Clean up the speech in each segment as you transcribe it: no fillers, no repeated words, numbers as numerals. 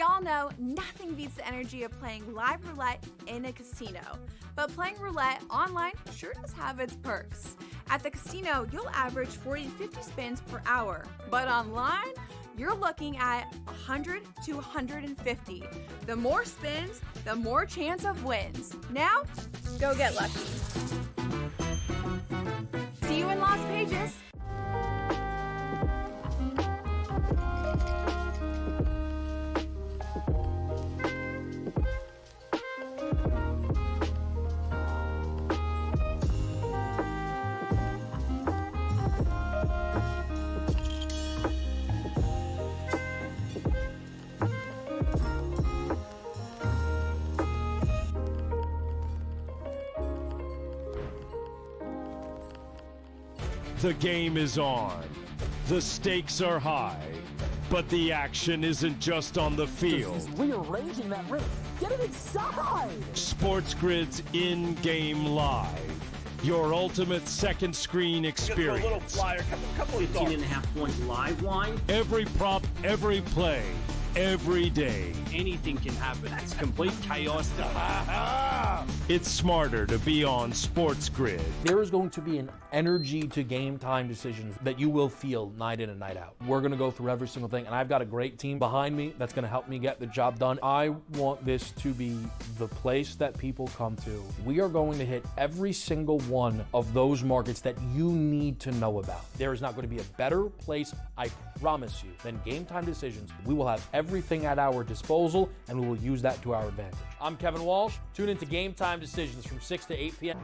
We all know nothing beats the energy of playing live roulette in a casino. But playing roulette online sure does have its perks. At the casino, you'll average 40 to 50 spins per hour. But online, you're looking at 100 to 150. The more spins, the more chance of wins. Now, go get lucky. See you in Las Vegas. The game is on. The stakes are high. But the action isn't just on the field. He's rearranging that ring. Get it inside! SportsGrid's in-game live. Your ultimate second screen experience. Just a little flyer, couple of 15.5 point live line. Every prop, every play, every day. Anything can happen. That's complete chaos. It's smarter to be on SportsGrid. There is going to be an energy to game time decisions that you will feel night in and night out. We're going to go through every single thing, and I've got a great team behind me that's going to help me get the job done. I want this to be the place that people come to. We are going to hit every single one of those markets that you need to know about. There is not going to be a better place, I promise you, than game time decisions. We will have everything at our disposal, and we will use that to our advantage. I'm Kevin Walsh. Tune into Game Time Decisions from 6 to 8 p.m.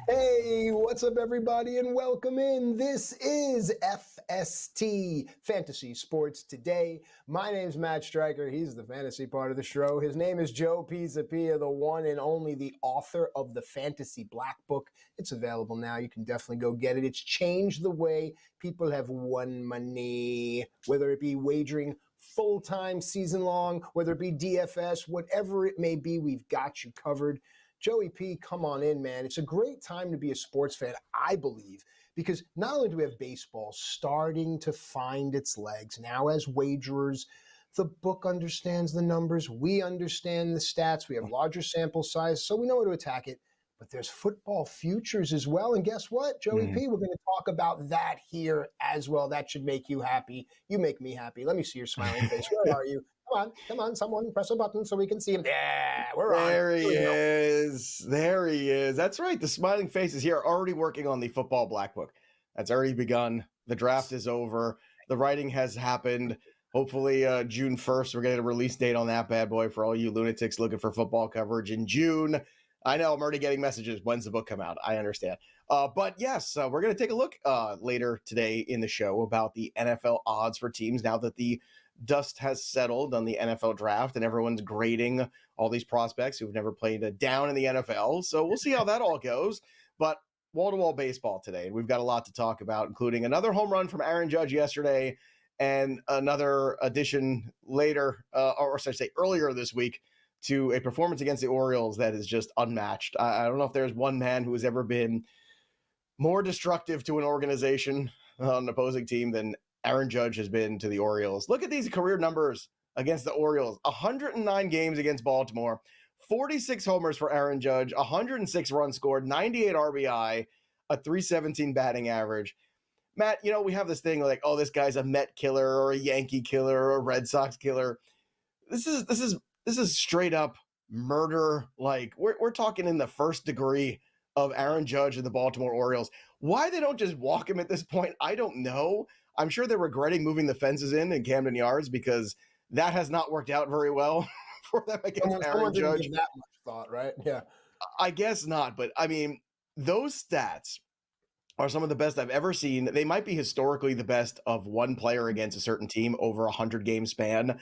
Hey, what's up, everybody, and welcome in. This is FST, Fantasy Sports Today. My name's Matt Stryker. He's the fantasy part of the show. His name is Joe Pizzapia, the one and only, the author of the Fantasy Black Book. It's available now. You can definitely go get it. It's changed the way people have won money, whether it be wagering full-time, season-long, whether it be DFS, whatever it may be, we've got you covered. Joey P, come on in, man. It's a great time to be a sports fan, I believe, because not only do we have baseball starting to find its legs, now as wagerers, the book understands the numbers, we understand the stats, we have larger sample size, so we know how to attack it. But there's football futures as well, and guess what, Joey P, we're going to talk about that here as well. That should make you happy. You make me happy. Let me see your smiling face. Where are you? Come on, someone press a button so we can see him. Yeah, we're on. There he is. There he is. That's right. The smiling faces here are already working on the football black book. That's already begun. The draft is over. The writing has happened. Hopefully June 1st, we're getting a release date on that bad boy for all you lunatics looking for football coverage in June. I know I'm already getting messages. When's the book come out? I understand. But yes, we're going to take a look later today in the show about the NFL odds for teams now that the dust has settled on the NFL draft and everyone's grading all these prospects who've never played a down in the NFL. So we'll see how that all goes. But wall-to-wall baseball today. We've got a lot to talk about, including another home run from Aaron Judge yesterday and another addition later, or should I say earlier this week, to a performance against the Orioles that is just unmatched. I don't know if there's one man who has ever been more destructive to an organization on an opposing team than Aaron Judge has been to the Orioles. Look at these career numbers against the Orioles. 109 games against Baltimore, 46 homers for Aaron Judge, 106 runs scored, 98 RBI, a 317 batting average. Matt, you know, we have this thing like, oh, this guy's a Met killer or a Yankee killer or a Red Sox killer. This is straight up murder. Like we're talking in the first degree of Aaron Judge and the Baltimore Orioles. Why they don't just walk him at this point, I don't know. I'm sure they're regretting moving the fences in Camden Yards because that has not worked out very well for them against Aaron Judge. Didn't give that much thought, right? Yeah. I guess not, but I mean, those stats are some of the best I've ever seen. They might be historically the best of one player against a certain team over a 100-game span.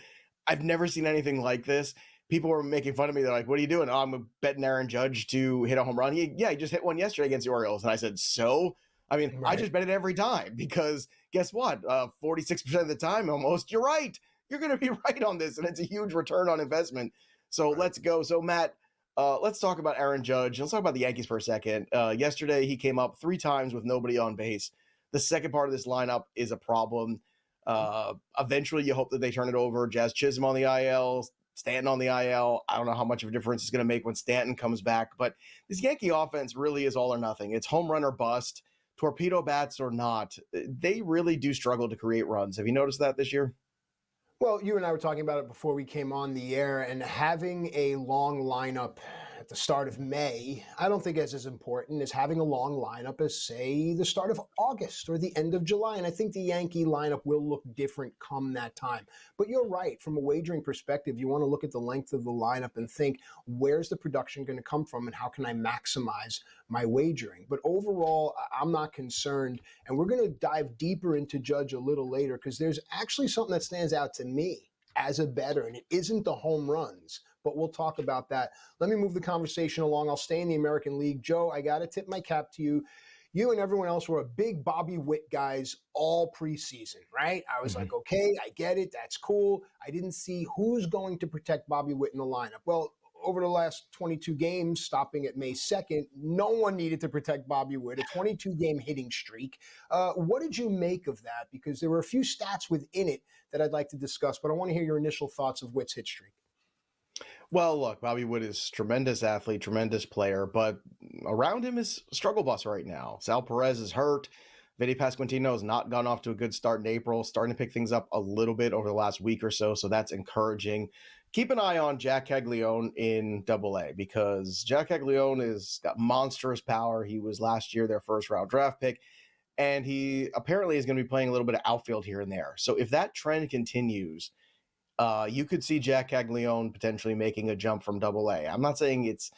I've never seen anything like this. people were making fun of me. They're like, what are you doing? Oh, I'm betting Aaron Judge to hit a home run. He just hit one yesterday against the Orioles. And I said, so? I mean, I just bet it every time because guess what? 46% of the time, almost, you're right. You're going to be right on this. And it's a huge return on investment. So let's go. So, Matt, let's talk about Aaron Judge. Let's talk about the Yankees for a second. Yesterday, he came up 3 times with nobody on base. The second part of this lineup is a problem. Eventually, you hope that they turn it over. Jazz Chisholm on the IL, Stanton on the IL. I don't know how much of a difference it's going to make when Stanton comes back. But this Yankee offense really is all or nothing. It's home run or bust, torpedo bats or not. They really do struggle to create runs. Have you noticed that this year? Well, you and I were talking about it before we came on the air, and having a long lineup at the start of May, I don't think is as important as having a long lineup as, say, the start of August or the end of July. And I think the Yankee lineup will look different come that time. But you're right. From a wagering perspective, you want to look at the length of the lineup and think, where's the production going to come from and how can I maximize my wagering? But overall, I'm not concerned. And we're going to dive deeper into Judge a little later because there's actually something that stands out to me as a bettor, and it isn't the home runs. But we'll talk about that. Let me move the conversation along. I'll stay in the American League. Joe, I got to tip my cap to you. You and everyone else were a big Bobby Witt guys all preseason, right? I was like, okay, I get it. That's cool. I didn't see who's going to protect Bobby Witt in the lineup. Well, over the last 22 games, stopping at May 2nd, no one needed to protect Bobby Witt, a 22-game hitting streak. What did you make of that? Because there were a few stats within it that I'd like to discuss, but I want to hear your initial thoughts of Witt's hit streak. Well, look, Bobby Witt is tremendous athlete, tremendous player, but around him is struggle bus right now. Sal Perez is hurt. Vinny Pasquantino has not gone off to a good start in April, starting to pick things up a little bit over the last week or so, so that's encouraging. Keep an eye on Jack Caglione in Double-A because Jack Caglione has got monstrous power. He was last year their first-round draft pick, and he apparently is going to be playing a little bit of outfield here and there. So if that trend continues, you could see Jack Caglione potentially making a jump from Double-A. I'm not saying it's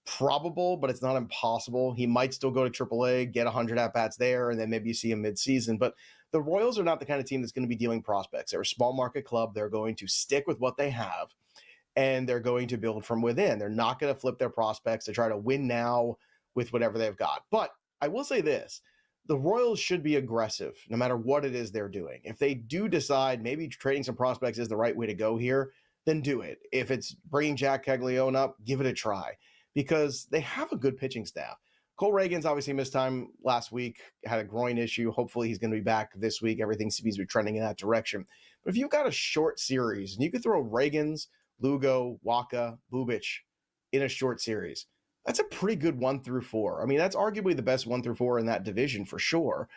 probable, but it's not impossible. He might still go to Triple-A, get 100 at-bats there, and then maybe you see him mid-season. But the Royals are not the kind of team that's going to be dealing prospects. They're a small market club. They're going to stick with what they have, and they're going to build from within. They're not going to flip their prospects to try to win now with whatever they've got. But I will say this. The Royals should be aggressive no matter what it is they're doing. If they do decide maybe trading some prospects is the right way to go here, then do it. If it's bringing Jack Caglione up, give it a try because they have a good pitching staff. Cole Reagan's obviously missed time last week, had a groin issue. Hopefully he's going to be back this week. Everything seems to be trending in that direction. But if you've got a short series and you could throw Reagan's, Lugo, Waka, Bubic in a short series, that's a pretty good 1-4. I mean, that's arguably the best 1-4 in that division for sure.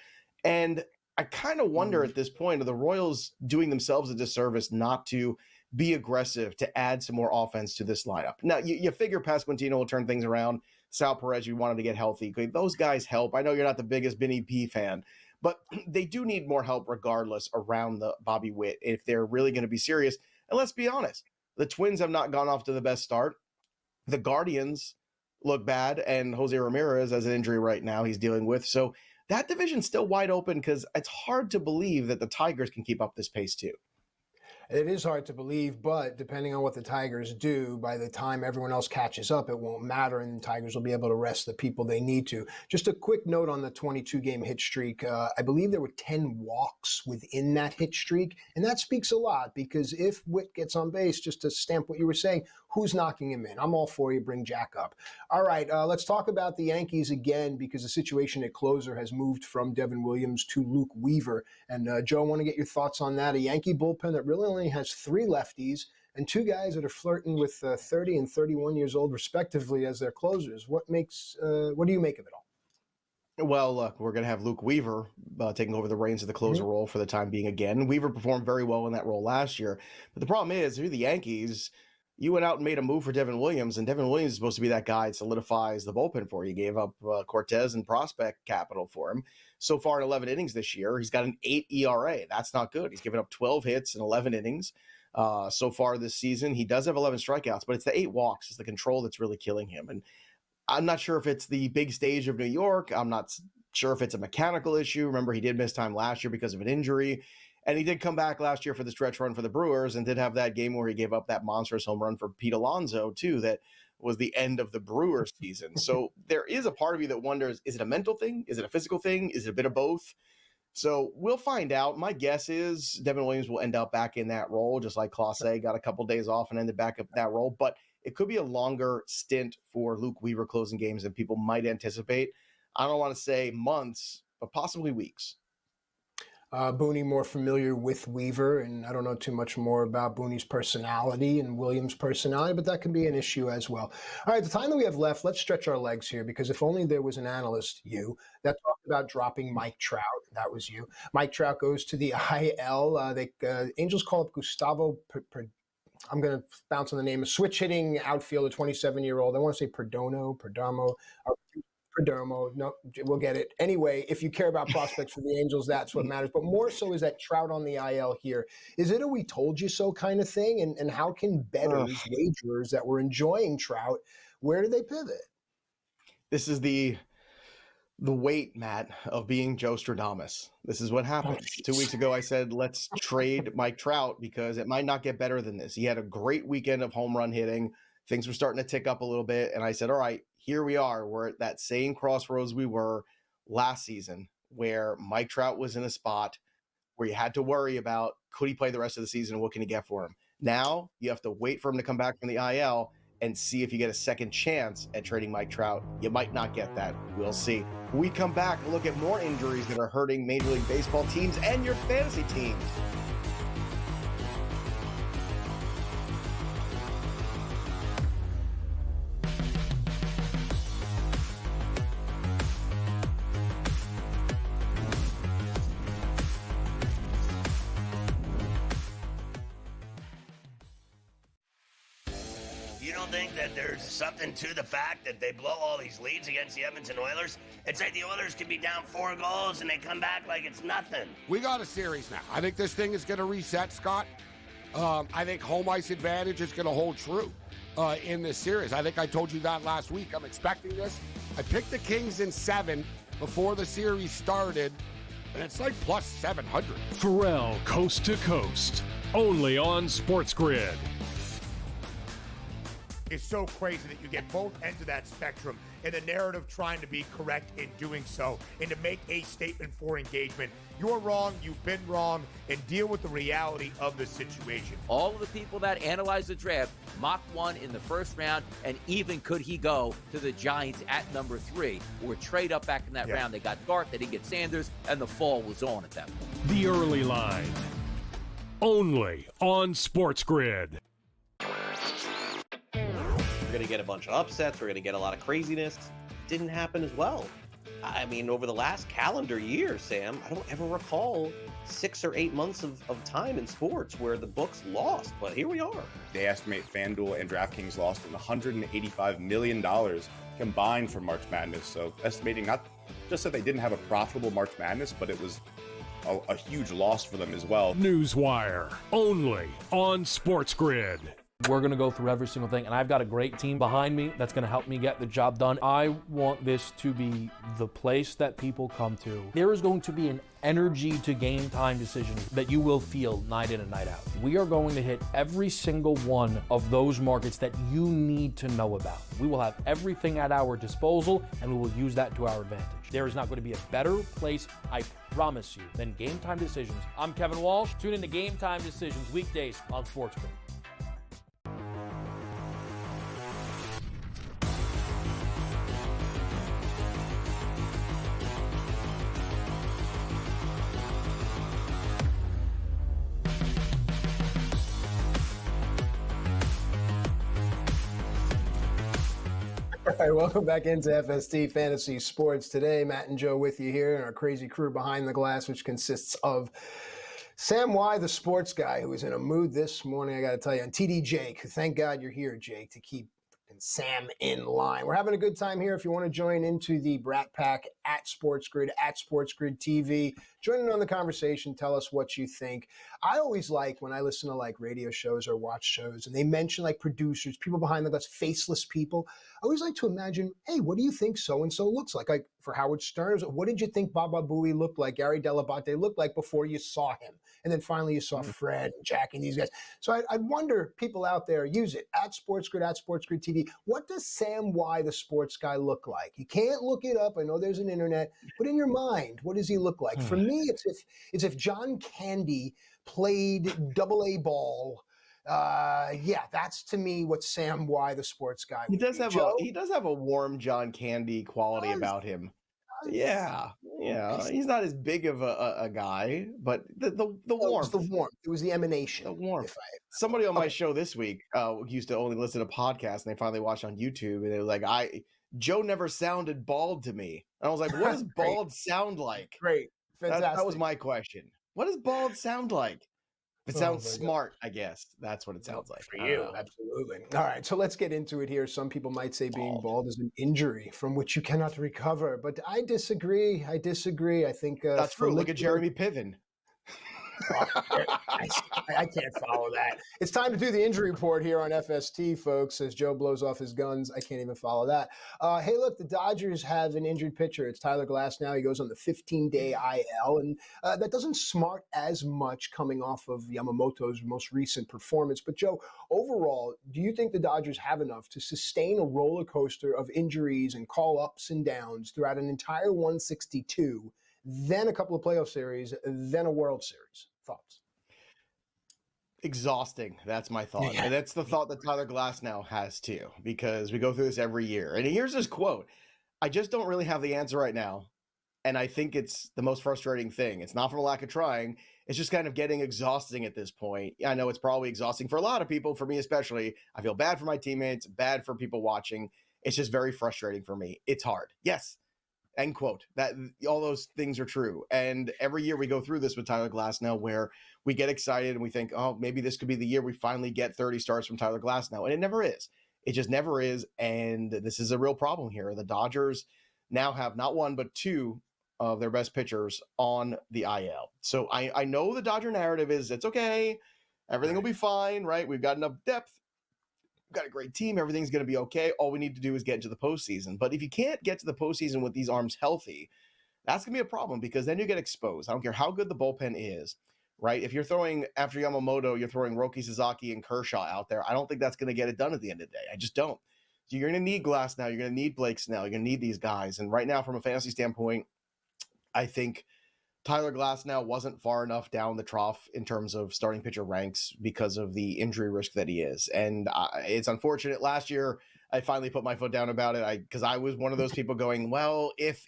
And I kind of wonder at this point, are the Royals doing themselves a disservice not to be aggressive to add some more offense to this lineup? Now, you figure Pasquantino will turn things around. Sal Perez, you wanted to get healthy. Those guys help. I know you're not the biggest Vinny P fan, but they do need more help regardless around the Bobby Witt if they're really going to be serious. And let's be honest, the Twins have not gone off to the best start. The Guardians look bad, and Jose Ramirez has an injury right now he's dealing with. So that division's still wide open because it's hard to believe that the Tigers can keep up this pace too. It is hard to believe, but depending on what the Tigers do, by the time everyone else catches up, it won't matter, and the Tigers will be able to rest the people they need to. Just a quick note on the 22-game hit streak. I believe there were 10 walks within that hit streak, and that speaks a lot because if Witt gets on base, just to stamp what you were saying, who's knocking him in? I'm all for you. Bring Jack up. All right, let's talk about the Yankees again because the situation at closer has moved from Devin Williams to Luke Weaver. And Joe, I want to get your thoughts on that. A Yankee bullpen that really only has 3 lefties and 2 guys that are flirting with 30 and 31 years old, respectively, as their closers. What do you make of it all? Well, look, we're going to have Luke Weaver taking over the reins of the closer role for the time being again. Weaver performed very well in that role last year. But the problem is, if you're the Yankees, you went out and made a move for Devin Williams, and Devin Williams is supposed to be that guy that solidifies the bullpen for you. You gave up Cortez and prospect capital for him. So far in 11 innings this year, he's got an 8 ERA. That's not good. He's given up 12 hits in 11 innings so far this season. He does have 11 strikeouts, but it's the 8 walks is the control that's really killing him. And I'm not sure if it's the big stage of New York. I'm not sure if it's a mechanical issue. Remember, he did miss time last year because of an injury. And he did come back last year for the stretch run for the Brewers and did have that game where he gave up that monstrous home run for Pete Alonso, too, that was the end of the Brewers season. So there is a part of you that wonders, is it a mental thing? Is it a physical thing? Is it a bit of both? So we'll find out. My guess is Devin Williams will end up back in that role, just like Clase got a couple days off and ended back up in that role. But it could be a longer stint for Luke Weaver closing games than people might anticipate. I don't want to say months, but possibly weeks. Booney more familiar with Weaver, and I don't know too much more about Booney's personality and Williams' personality, but that can be an issue as well. All right, the time that we have left, let's stretch our legs here, because if only there was an analyst, you, that talked about dropping Mike Trout. That was you. Mike Trout goes to the IL. Angels call up Gustavo I'm going to bounce on the name, a switch-hitting outfielder, 27-year-old. I want to say Perdomo. No, we'll get it. Anyway, if you care about prospects for the Angels, that's what matters. But more so is that Trout on the IL here. Is it a we told you so kind of thing? And how can bettors, wagers that were enjoying Trout, where do they pivot? This is the weight, Matt, of being Joe Stradamus. This is what happened. 2 weeks ago, I said, let's trade Mike Trout because it might not get better than this. He had a great weekend of home run hitting. Things were starting to tick up a little bit. And I said, all right, here we are. We're at that same crossroads we were last season where Mike Trout was in a spot where you had to worry about, could he play the rest of the season and what can he get for him? Now you have to wait for him to come back from the IL and see if you get a second chance at trading Mike Trout. You might not get that. We'll see. When we come back, we'll look at more injuries that are hurting Major League Baseball teams and your fantasy teams. Think that there's something to the fact that they blow all these leads against the Edmonton Oilers? It's like the Oilers can be down 4 goals and they come back like it's nothing. We got a series now. I think this thing is going to reset, Scott. I think home ice advantage is going to hold true in this series. I think I told you that last week. I'm expecting this. I picked the Kings in 7 before the series started, and it's like plus 700. Pharrell Coast to Coast, only on SportsGrid. It's so crazy that you get both ends of that spectrum and the narrative trying to be correct in doing so and to make a statement for engagement. You're wrong, you've been wrong, and deal with the reality of the situation. All of the people that analyzed the draft mocked one in the first round, and even could he go to the Giants at number 3 or trade up back in that round. They got Gart, they didn't get Sanders, and the fall was on at that point. The Early Line, only on SportsGrid. We're going to get a bunch of upsets. We're going to get a lot of craziness. Didn't happen as well. I mean, over the last calendar year, Sam, I don't ever recall 6 or 8 months of time in sports where the books lost, but here we are. They estimate FanDuel and DraftKings lost $185 million combined for March Madness. So estimating not just that they didn't have a profitable March Madness, but it was a huge loss for them as well. Newswire, only on SportsGrid. We're going to go through every single thing, and I've got a great team behind me that's going to help me get the job done. I want this to be the place that people come to. There is going to be an energy to game time decisions that you will feel night in and night out. We are going to hit every single one of those markets that you need to know about. We will have everything at our disposal, and we will use that to our advantage. There is not going to be a better place, I promise you, than Game Time Decisions. I'm Kevin Walsh. Tune in to Game Time Decisions weekdays on SportsGrid. All right, welcome back into FST Fantasy Sports. Today, Matt and Joe with you here and our crazy crew behind the glass, which consists of Sam Y, the sports guy, who is in a mood this morning, I got to tell you, and TD Jake, who thank God you're here, Jake, to keep Sam in line. We're having a good time here. If you want to join into the Brat Pack at SportsGrid TV, join in on the conversation. Tell us what you think. I always like when I listen to like radio shows or watch shows and they mention like producers, people behind the glass, faceless people. I always like to imagine, hey, what do you think so-and-so looks like? Like for Howard Stern, what did you think Baba Booey looked like, Gary Delabate looked like before you saw him? And then finally you saw Fred and Jack and these guys. So I'd wonder, people out there, use it, at SportsGrid TV. What does Sam Y, the sports guy, look like? You can't look it up. I know there's an internet, but in your mind, what does he look like? For me, it's if John Candy played AA ball. That's to me what Sam Y, the sports guy. He does have a warm John Candy quality about him. Yeah. He's not as big of a guy, but the warmth. It was the warmth. It was the emanation. The warmth. Somebody on my show this week used to only listen to podcasts, and they finally watched on YouTube, and they were like, Joe never sounded bald to me. And I was like, what does bald sound like? Great. Fantastic. That was my question. What does bald sound like? It sounds smart, I guess. That's what it sounds like. For you, absolutely. All right, so let's get into it here. Some people might say being bald is an injury from which you cannot recover, but I disagree. I think that's true. Look at Jeremy Piven. I can't follow that. It's time to do the injury report here on FST, folks, as Joe blows off his guns. I can't even follow that. Hey, look, the Dodgers have an injured pitcher. It's Tyler Glass now. He goes on the 15-day IL, and that doesn't smart as much coming off of Yamamoto's most recent performance. But, Joe, overall, do you think the Dodgers have enough to sustain a roller coaster of injuries and call ups and downs throughout an entire 162, then a couple of playoff series, then a World Series? Thoughts? Exhausting. That's my thought. Yeah. And that's the thought that Tyler Glass now has too, because we go through this every year. And here's his quote: I just don't really have the answer right now. And I think it's the most frustrating thing. It's not from a lack of trying. It's just kind of getting exhausting at this point. I know it's probably exhausting for a lot of people, for me especially. I feel bad for my teammates, bad for people watching. It's just very frustrating for me. It's hard. Yes. End quote. That all those things are true. And every year we go through this with Tyler Glass now, where we get excited and we think, oh, maybe this could be the year we finally get 30 starts from Tyler Glass now. And it never is. It just never is. And this is a real problem here. The Dodgers now have not one, but two of their best pitchers on the IL. So I know the Dodger narrative is it's okay. Everything will be fine, right? We've got enough depth. Got a great team. Everything's going to be okay. All we need to do is get into the postseason. But if you can't get to the postseason with these arms healthy, that's going to be a problem, because then you get exposed. I don't care how good the bullpen is, right? If you're throwing after Yamamoto, you're throwing Roki Sasaki and Kershaw out there. I don't think that's going to get it done at the end of the day. I just don't. So you're going to need Glass now. You're going to need Blake Snell. You're going to need these guys. And right now, from a fantasy standpoint, I think Tyler Glass now wasn't far enough down the trough in terms of starting pitcher ranks because of the injury risk that he is. And it's unfortunate. Last year, I finally put my foot down about it because I was one of those people going, well, if,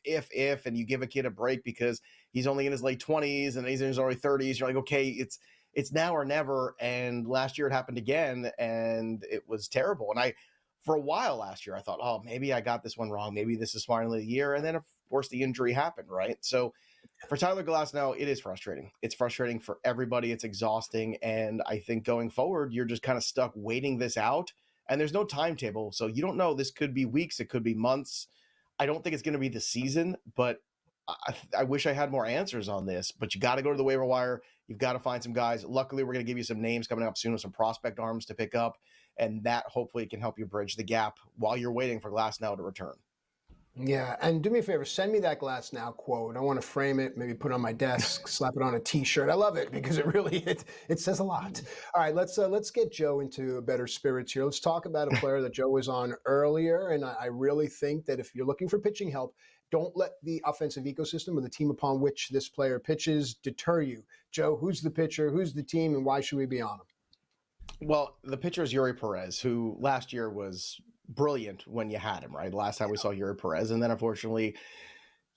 and you give a kid a break because he's only in his late 20s and he's in his early 30s. You're like, okay, it's now or never. And last year it happened again, and it was terrible. And for a while last year, I thought, oh, maybe I got this one wrong. Maybe this is finally the year. And then, of course, the injury happened, right? So for Tyler Glass now, it is frustrating. It's frustrating for everybody. It's exhausting. And I think going forward, you're just kind of stuck waiting this out. And there's no timetable. So you don't know. This could be weeks. It could be months. I don't think it's going to be the season, but I wish I had more answers on this. But you got to go to the waiver wire. You've got to find some guys. Luckily, we're going to give you some names coming up soon with some prospect arms to pick up. And that hopefully can help you bridge the gap while you're waiting for Glass now to return. Yeah, and do me a favor, send me that Glass Now quote. I want to frame it, maybe put it on my desk, slap it on a T-shirt. I love it because it says a lot. All right, let's get Joe into better spirits here. Let's talk about a player that Joe was on earlier, and I really think that if you're looking for pitching help, don't let the offensive ecosystem or the team upon which this player pitches deter you. Joe, who's the pitcher, who's the team, and why should we be on him? Well, the pitcher is Yuri Perez, who last year was brilliant when you had him, right? Last time we saw Yuri Perez. And then unfortunately,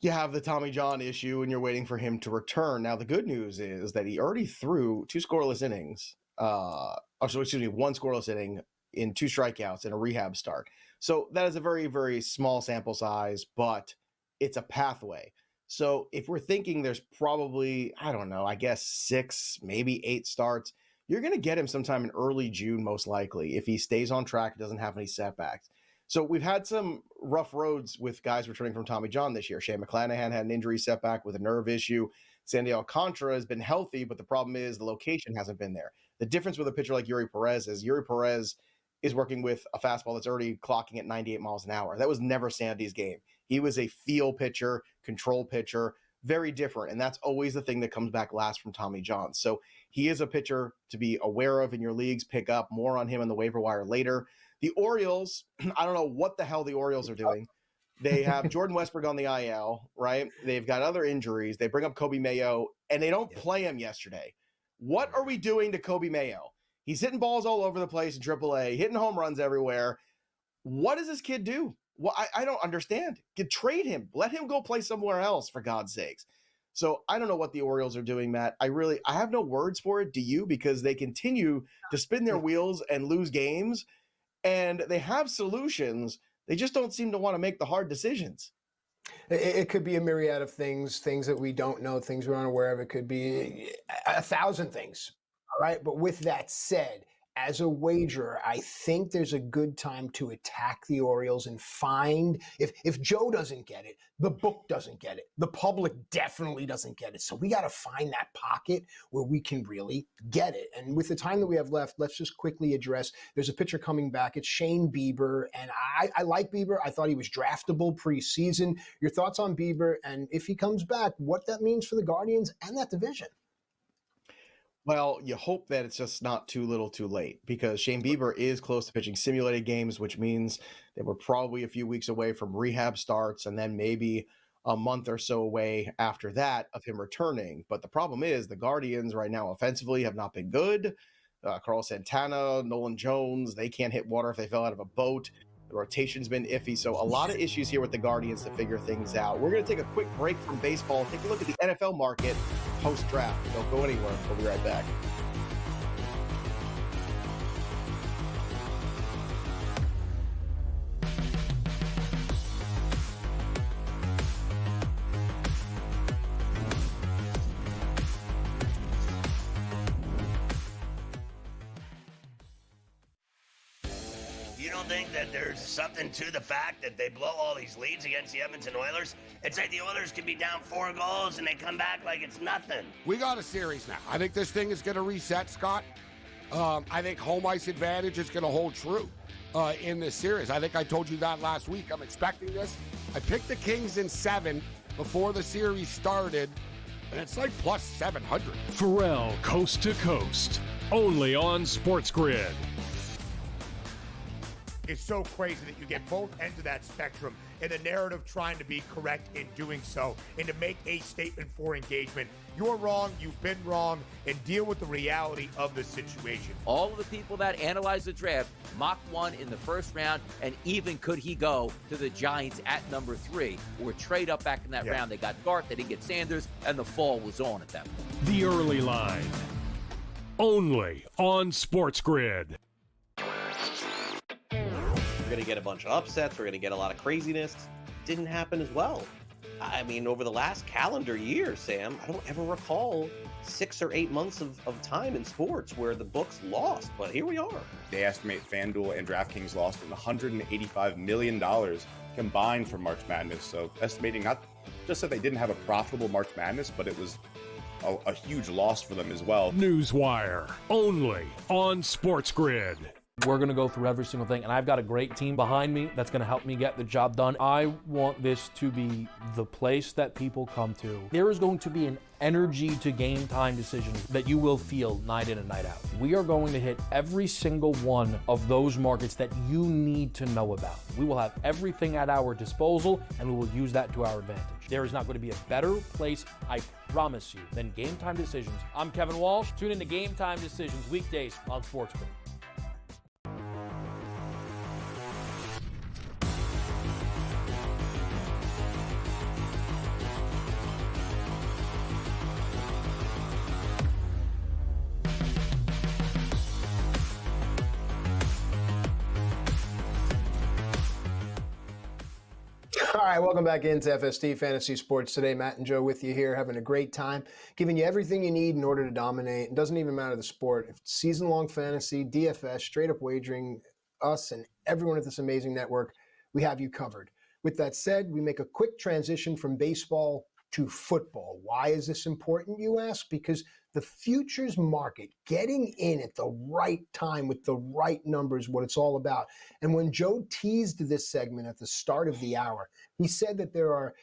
you have the Tommy John issue and you're waiting for him to return. Now, the good news is that he already threw one scoreless inning in 2 strikeouts in a rehab start. So that is a very, very small sample size, but it's a pathway. So if we're thinking there's probably, I don't know, I guess 6, maybe 8 starts, you're going to get him sometime in early June, most likely, if he stays on track, doesn't have any setbacks. So we've had some rough roads with guys returning from Tommy John this year. Shane McClanahan had an injury setback with a nerve issue. Sandy Alcantara has been healthy, but the problem is the location hasn't been there. The difference with a pitcher like Yuri Perez is working with a fastball that's already clocking at 98 miles an hour. That was never Sandy's game. He was a feel pitcher, control pitcher, very different. And that's always the thing that comes back last from Tommy John. So he is a pitcher to be aware of in your leagues. Pick up more on him on the waiver wire later. The Orioles, I don't know what the hell the Orioles are doing. They have Jordan Westbrook on the IL, right? They've got other injuries. They bring up Kobe Mayo, and they don't play him yesterday. What are we doing to Kobe Mayo? He's hitting balls all over the place in AAA, hitting home runs everywhere. What does this kid do? Well, I don't understand. Trade him. Let him go play somewhere else, for God's sakes. So I don't know what the Orioles are doing, Matt. I have no words for it. Do you? Because they continue to spin their wheels and lose games, and they have solutions. They just don't seem to want to make the hard decisions. It could be a myriad of things that we don't know, things we're unaware of. It could be 1,000 things. All right. But with that said, as a wagerer, I think there's a good time to attack the Orioles and find, if Joe doesn't get it, the book doesn't get it, the public definitely doesn't get it. So we got to find that pocket where we can really get it. And with the time that we have left, let's just quickly address, there's a pitcher coming back. It's Shane Bieber. And I like Bieber. I thought he was draftable preseason. Your thoughts on Bieber, and if he comes back, what that means for the Guardians and that division? Well, you hope that it's just not too little too late, because Shane Bieber is close to pitching simulated games, which means they were probably a few weeks away from rehab starts and then maybe a month or so away after that of him returning. But the problem is the Guardians right now offensively have not been good. Carlos Santana, Nolan Jones, they can't hit water if they fell out of a boat. The rotation's been iffy. So a lot of issues here with the Guardians to figure things out. We're going to take a quick break from baseball, take a look at the NFL market post-draft. Don't go anywhere. We'll be right back. You don't think that there's something to the fact that they blow all these leads against the Edmonton Oilers? It's like the Oilers could be down 4 goals and they come back like it's nothing. We got a series now. I think this thing is going to reset, Scott. I think home ice advantage is going to hold true in this series. I think I told you that last week. I'm expecting this. I picked the Kings in 7 before the series started, and it's like plus 700. Pharrell Coast to Coast, only on SportsGrid. It's so crazy that you get both ends of that spectrum and the narrative trying to be correct in doing so and to make a statement for engagement. You're wrong, you've been wrong, and deal with the reality of the situation. All of the people that analyze the draft mocked one in the first round, and even could he go to the Giants at number 3 or trade up back in that round. They got Gart, they didn't get Sanders, and the fall was on at that point. The early line, only on SportsGrid. We're going to get a bunch of upsets. We're going to get a lot of craziness. Didn't happen as well. I mean, over the last calendar year, Sam, I don't ever recall 6 or 8 months of time in sports where the books lost, but here we are. They estimate FanDuel and DraftKings lost $185 million combined for March Madness. So estimating not just that they didn't have a profitable March Madness, but it was a huge loss for them as well. Newswire, only on SportsGrid. We're going to go through every single thing, and I've got a great team behind me that's going to help me get the job done. I want this to be the place that people come to. There is going to be an energy to game time decisions that you will feel night in and night out. We are going to hit every single one of those markets that you need to know about. We will have everything at our disposal, and we will use that to our advantage. There is not going to be a better place, I promise you, than Game Time Decisions. I'm Kevin Walsh. Tune in to Game Time Decisions weekdays on SportsGrid. All right, welcome back into FST Fantasy Sports today. Matt and Joe with you here, having a great time, giving you everything you need in order to dominate. It doesn't even matter the sport. If it's season-long fantasy, DFS, straight-up wagering, us and everyone at this amazing network, we have you covered. With that said, we make a quick transition from baseball to football. Why is this important, you ask? Because the futures market, getting in at the right time with the right numbers, what it's all about. And when Joe teased this segment at the start of the hour, he said that there are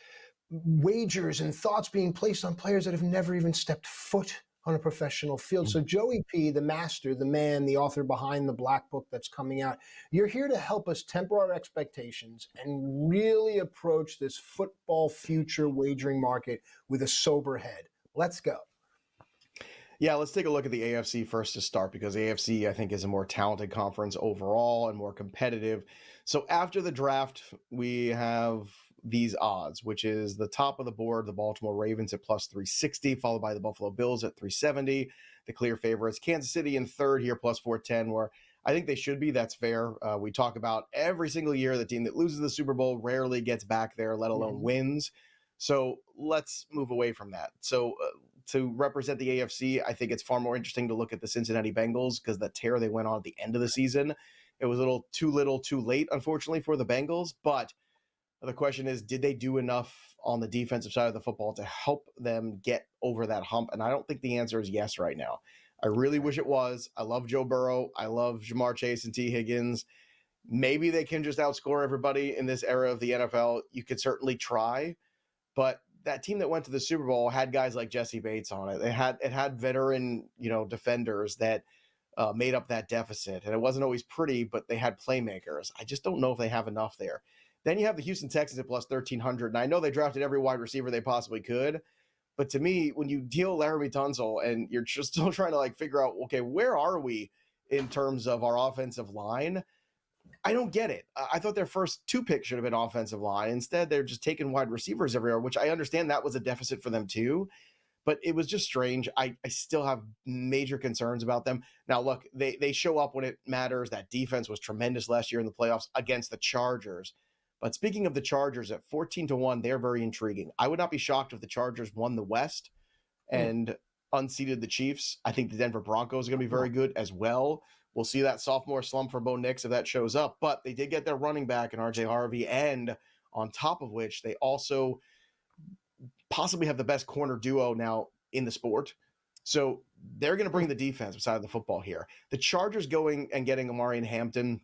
wagers and thoughts being placed on players that have never even stepped foot on a professional field. So Joey P., the master, the man, the author behind the Black Book that's coming out, you're here to help us temper our expectations and really approach this football future wagering market with a sober head. Let's go. Yeah, let's take a look at the AFC first to start, because AFC, I think, is a more talented conference overall and more competitive. So after the draft, we have these odds, which is the top of the board, the Baltimore Ravens at plus 360, followed by the Buffalo Bills at 370, the clear favorites. Kansas City in third here, plus 410, where I think they should be. That's fair. We talk about every single year the team that loses the Super Bowl rarely gets back there, let alone wins. So let's move away from that. So to represent the AFC, I think it's far more interesting to look at the Cincinnati Bengals, because the tear they went on at the end of the season, it was a little too late, unfortunately, for the Bengals. But the question is, did they do enough on the defensive side of the football to help them get over that hump? And I don't think the answer is yes right now. I really wish it was. I love Joe Burrow. I love Jamar Chase and T. Higgins. Maybe they can just outscore everybody in this era of the NFL. You could certainly try, but that team that went to the Super Bowl had guys like Jesse Bates on it. It had veteran, defenders that made up that deficit, and it wasn't always pretty, but they had playmakers. I just don't know if they have enough there. Then you have the Houston Texans at plus 1,300, and I know they drafted every wide receiver they possibly could, but to me, when you deal Laramie Tunsil and you're just still trying to figure out, okay, where are we in terms of our offensive line? I don't get it. I thought their first two picks should have been offensive line. Instead, they're just taking wide receivers everywhere, which I understand that was a deficit for them too, but it was just strange. I still have major concerns about them. Now, look, they show up when it matters. That defense was tremendous last year in the playoffs against the Chargers. But speaking of the Chargers, at 14-1, they're very intriguing. I would not be shocked if the Chargers won the West and unseated the Chiefs. I think the Denver Broncos are going to be very good as well. We'll see that sophomore slump for Bo Nix if that shows up. But they did get their running back in RJ Harvey, and on top of which, they also possibly have the best corner duo now in the sport. So they're going to bring the defensive side of the football here. The Chargers going and getting Amari and Hampton,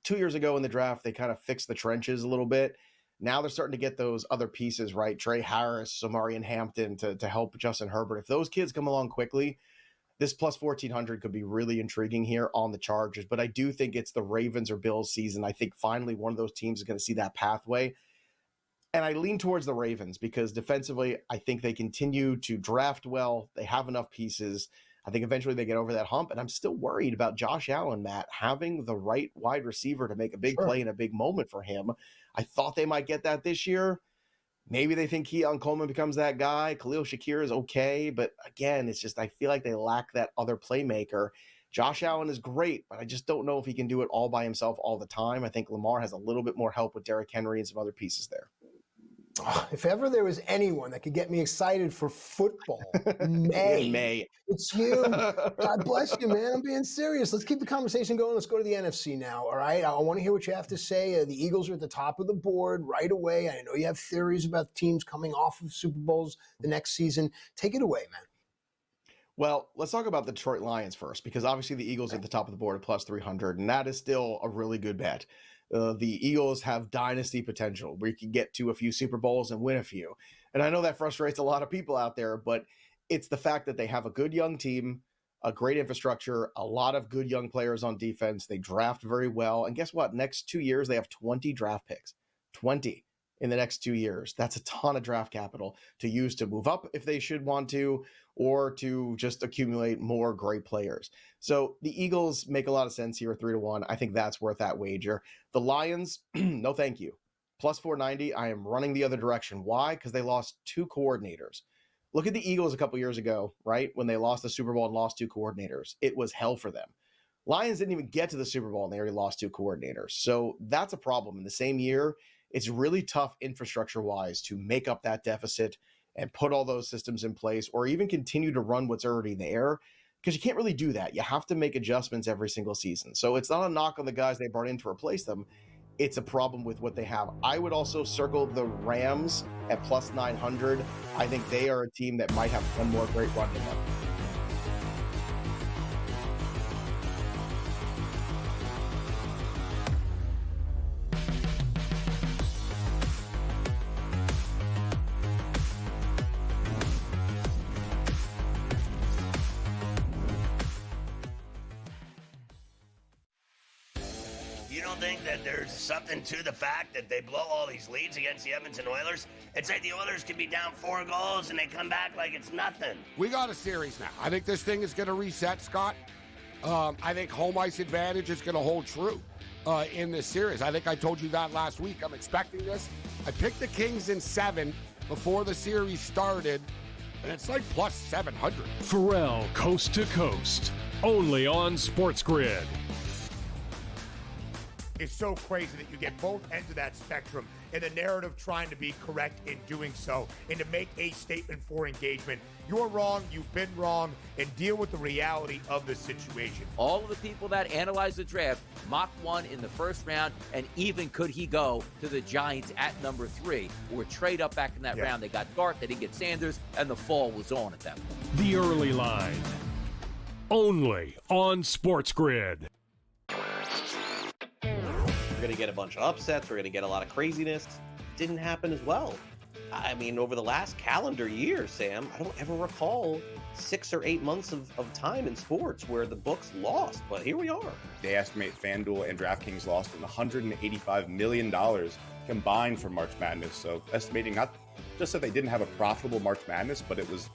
2 years ago in the draft, they kind of fixed the trenches a little bit. Now they're starting to get those other pieces, right? Trey Harris, Amari and Hampton to help Justin Herbert. If those kids come along quickly, this plus 1,400 could be really intriguing here on the Chargers. But I do think it's the Ravens or Bills season. I think finally one of those teams is going to see that pathway. And I lean towards the Ravens because defensively, I think they continue to draft well. They have enough pieces. I think eventually they get over that hump. And I'm still worried about Josh Allen, Matt, having the right wide receiver to make a big play in a big moment for him. I thought they might get that this year. Maybe they think Keon Coleman becomes that guy. Khalil Shakir is okay. But again, it's just I feel like they lack that other playmaker. Josh Allen is great, but I just don't know if he can do it all by himself all the time. I think Lamar has a little bit more help with Derrick Henry and some other pieces there. If ever there was anyone that could get me excited for football, May. It's you. God bless you, man. I'm being serious. Let's keep the conversation going. Let's go to the NFC now, all right? I want to hear what you have to say. The Eagles are at the top of the board right away. I know you have theories about teams coming off of Super Bowls the next season. Take it away, man. Well, let's talk about the Detroit Lions first, because obviously the Eagles are at the top of the board at plus 300, and that is still a really good bet. The Eagles have dynasty potential where you can get to a few Super Bowls and win a few. And I know that frustrates a lot of people out there, but it's the fact that they have a good young team, a great infrastructure, a lot of good young players on defense. They draft very well. And guess what? Next 2 years, they have 20 draft picks. 20 in the next 2 years. That's a ton of draft capital to use to move up if they should want to, or to just accumulate more great players. So the Eagles make a lot of sense here, 3-1. I think that's worth that wager. The Lions, no thank you. Plus 490, I am running the other direction. Why? Because they lost two coordinators. Look at the Eagles a couple years ago, right? When they lost the Super Bowl and lost two coordinators. It was hell for them. Lions didn't even get to the Super Bowl and they already lost two coordinators. So that's a problem. In the same year, it's really tough infrastructure-wise to make up that deficit and put all those systems in place, or even continue to run what's already there, because you can't really do that. You have to make adjustments every single season. So it's not a knock on the guys they brought in to replace them. It's a problem with what they have. I would also circle the Rams at plus 900. I think they are a team that might have one more great run in them. You don't think that there's something to the fact that they blow all these leads against the Edmonton Oilers? It's like the Oilers can be down 4 goals and they come back like it's nothing. We got a series now. I think this thing is going to reset, Scott. I think home ice advantage is going to hold true in this series. I think I told you that last week. I'm expecting this. I picked the Kings in 7 before the series started, and it's like plus 700. Pharrell Coast to Coast, only on SportsGrid. It's so crazy that you get both ends of that spectrum, and the narrative trying to be correct in doing so and to make a statement for engagement. You're wrong, you've been wrong, and deal with the reality of the situation. All of the people that analyze the draft mocked one in the first round, and even could he go to the Giants at number 3 or trade up back in that round. They got Gart, they didn't get Sanders, and the fall was on at that point. The early line, only on SportsGrid. We're going to get a bunch of upsets. We're going to get a lot of craziness. Didn't happen as well. I mean, over the last calendar year, Sam, I don't ever recall 6 or 8 months of time in sports where the books lost, but here we are. They estimate FanDuel and DraftKings lost $185 million combined for March Madness. So estimating not just that they didn't have a profitable March Madness, but it was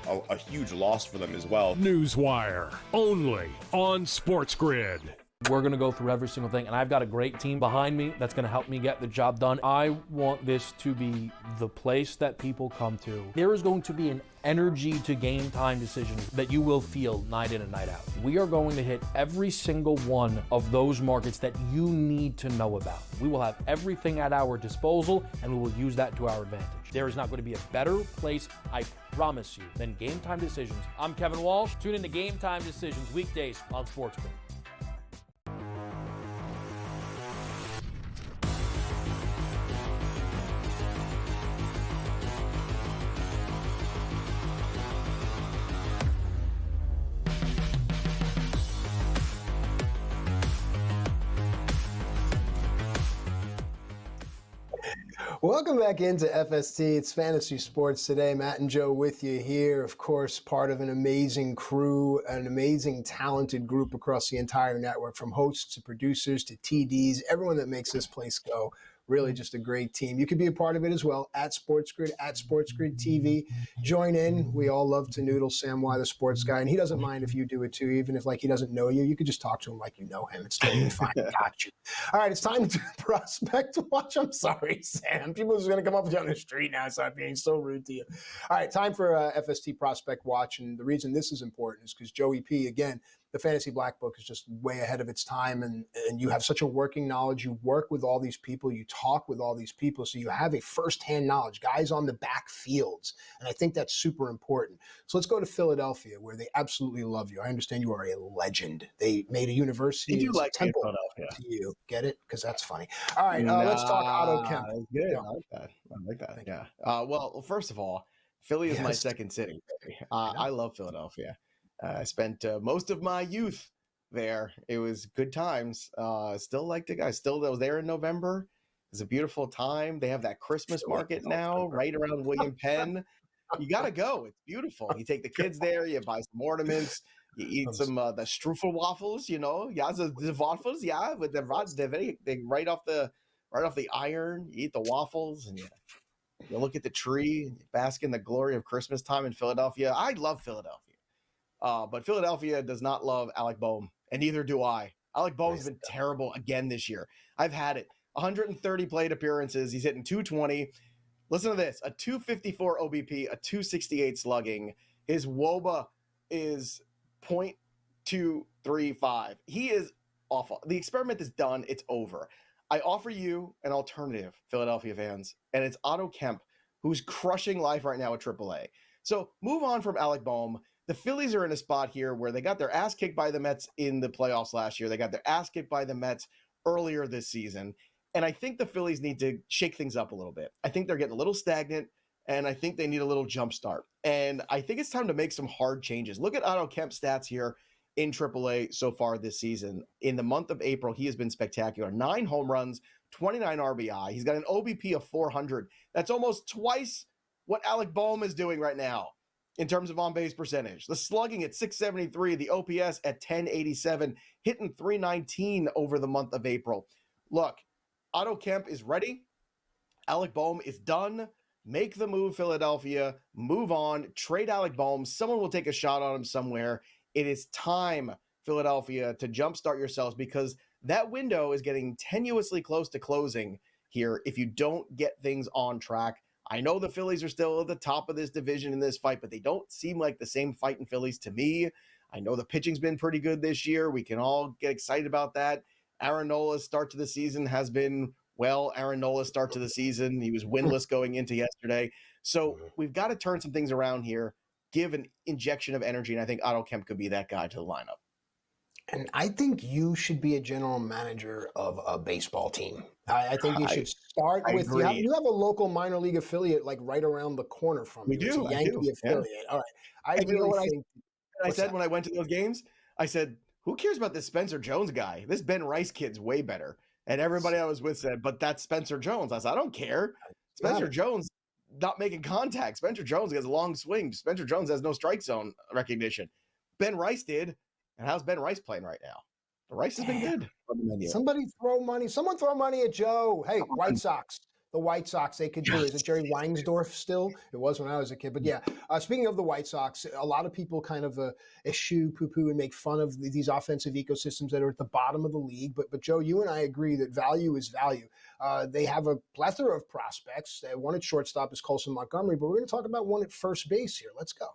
a huge loss for them as well. Newswire, only on SportsGrid. We're going to go through every single thing, and I've got a great team behind me that's going to help me get the job done. I want this to be the place that people come to. There is going to be an energy to game time decisions that you will feel night in and night out. We are going to hit every single one of those markets that you need to know about. We will have everything at our disposal, and we will use that to our advantage. There is not going to be a better place, I promise you, than Game Time Decisions. I'm Kevin Walsh. Tune in to Game Time Decisions weekdays on SportsGrid. Welcome back into FST. It's Fantasy Sports Today. Matt and Joe with you here. Of course, part of an amazing crew, an amazing, talented group across the entire network, from hosts to producers to TDs, everyone that makes this place go. Really just a great team. You can be a part of it as well at SportsGrid, at SportsGrid TV. Join in. We all love to noodle Sam Y, the sports guy, and he doesn't mind if you do it too, even if he doesn't know you. You could just talk to him like you know him. It's totally fine. Got you. All right, it's time to prospect watch. I'm sorry, Sam. People are just going to come up with you on the street now. Stop being so rude to you. All right, time for FST Prospect Watch, and the reason this is important is because Joey P, again, the Fantasy Black Book is just way ahead of its time, and you have such a working knowledge. You work with all these people. You talk with all these people, so you have a firsthand knowledge, guys on the back fields, and I think that's super important. So let's go to Philadelphia, where they absolutely love you. I understand you are a legend. They made a university. Did you like temple Philadelphia? to you. Get it? Because that's funny. All right, let's talk Otto Kemp. Good. Yeah. I like that. Yeah. Well, first of all, Philly is my second city. I love Philadelphia. I spent most of my youth there. It was good times. Still like the guys. I was there in November. It was a beautiful time. They have that Christmas market now, right around William Penn. You got to go. It's beautiful. You take the kids there. You buy some ornaments. You eat some the Strufel waffles. Yeah, the waffles. Yeah, with the rods. They right off the iron. You eat the waffles and you look at the tree. Bask in the glory of Christmas time in Philadelphia. I love Philadelphia. But Philadelphia does not love Alec Boehm, and neither do I. Alec Boehm's been terrible again this year. I've had it. 130 plate appearances. He's hitting 220. Listen to this. A 254 OBP, a 268 slugging. His WOBA is .235. He is awful. The experiment is done. It's over. I offer you an alternative, Philadelphia fans, and it's Otto Kemp, who's crushing life right now at AAA. So move on from Alec Boehm. The Phillies are in a spot here where they got their ass kicked by the Mets in the playoffs last year. They got their ass kicked by the Mets earlier this season. And I think the Phillies need to shake things up a little bit. I think they're getting a little stagnant, and I think they need a little jump start. And I think it's time to make some hard changes. Look at Otto Kemp's stats here in AAA so far this season. In the month of April, he has been spectacular. 9 home runs, 29 RBI. He's got an OBP of 400. That's almost twice what Alec Boehm is doing right now. in terms of on-base percentage. The slugging at 673, the OPS at 1087, hitting 319 over the month of April. Look, Otto Kemp is ready. Alec Boehm is done. Make the move, Philadelphia. Move on. Trade Alec Boehm. Someone will take a shot on him somewhere. It is time, Philadelphia, to jumpstart yourselves because that window is getting tenuously close to closing here if you don't get things on track. I know the Phillies are still at the top of this division in this fight, but they don't seem like the same fighting Phillies to me. I know the pitching's been pretty good this year. We can all get excited about that. Aaron Nola's start to the season has been, well, Aaron Nola's start to the season. He was winless going into yesterday. So we've got to turn some things around here, give an injection of energy, and I think Otto Kemp could be that guy to the lineup. And I think you should be a general manager of a baseball team. I think you should start with you have a local minor league affiliate like right around the corner from you. It's a Yankee affiliate. Yeah. All right. I really think. I said when I went to those games, I said, "Who cares about this Spencer Jones guy? This Ben Rice kid's way better." And everybody I was with said, "But that's Spencer Jones." I said, "I don't care. Spencer Jones not making contact. Spencer Jones has a long swing. Spencer Jones has no strike zone recognition. Ben Rice did." And how's Ben Rice playing right now? Rice has been good. Somebody throw money. Someone throw money at Joe. Hey, White Sox. The White Sox, they could do. Is it Jerry Reinsdorf still? It was when I was a kid. But yeah, speaking of the White Sox, a lot of people kind of eschew, poo-poo, and make fun of these offensive ecosystems that are at the bottom of the league. But Joe, you and I agree that value is value. They have a plethora of prospects. One at shortstop is Colson Montgomery, but we're going to talk about one at first base here. Let's go.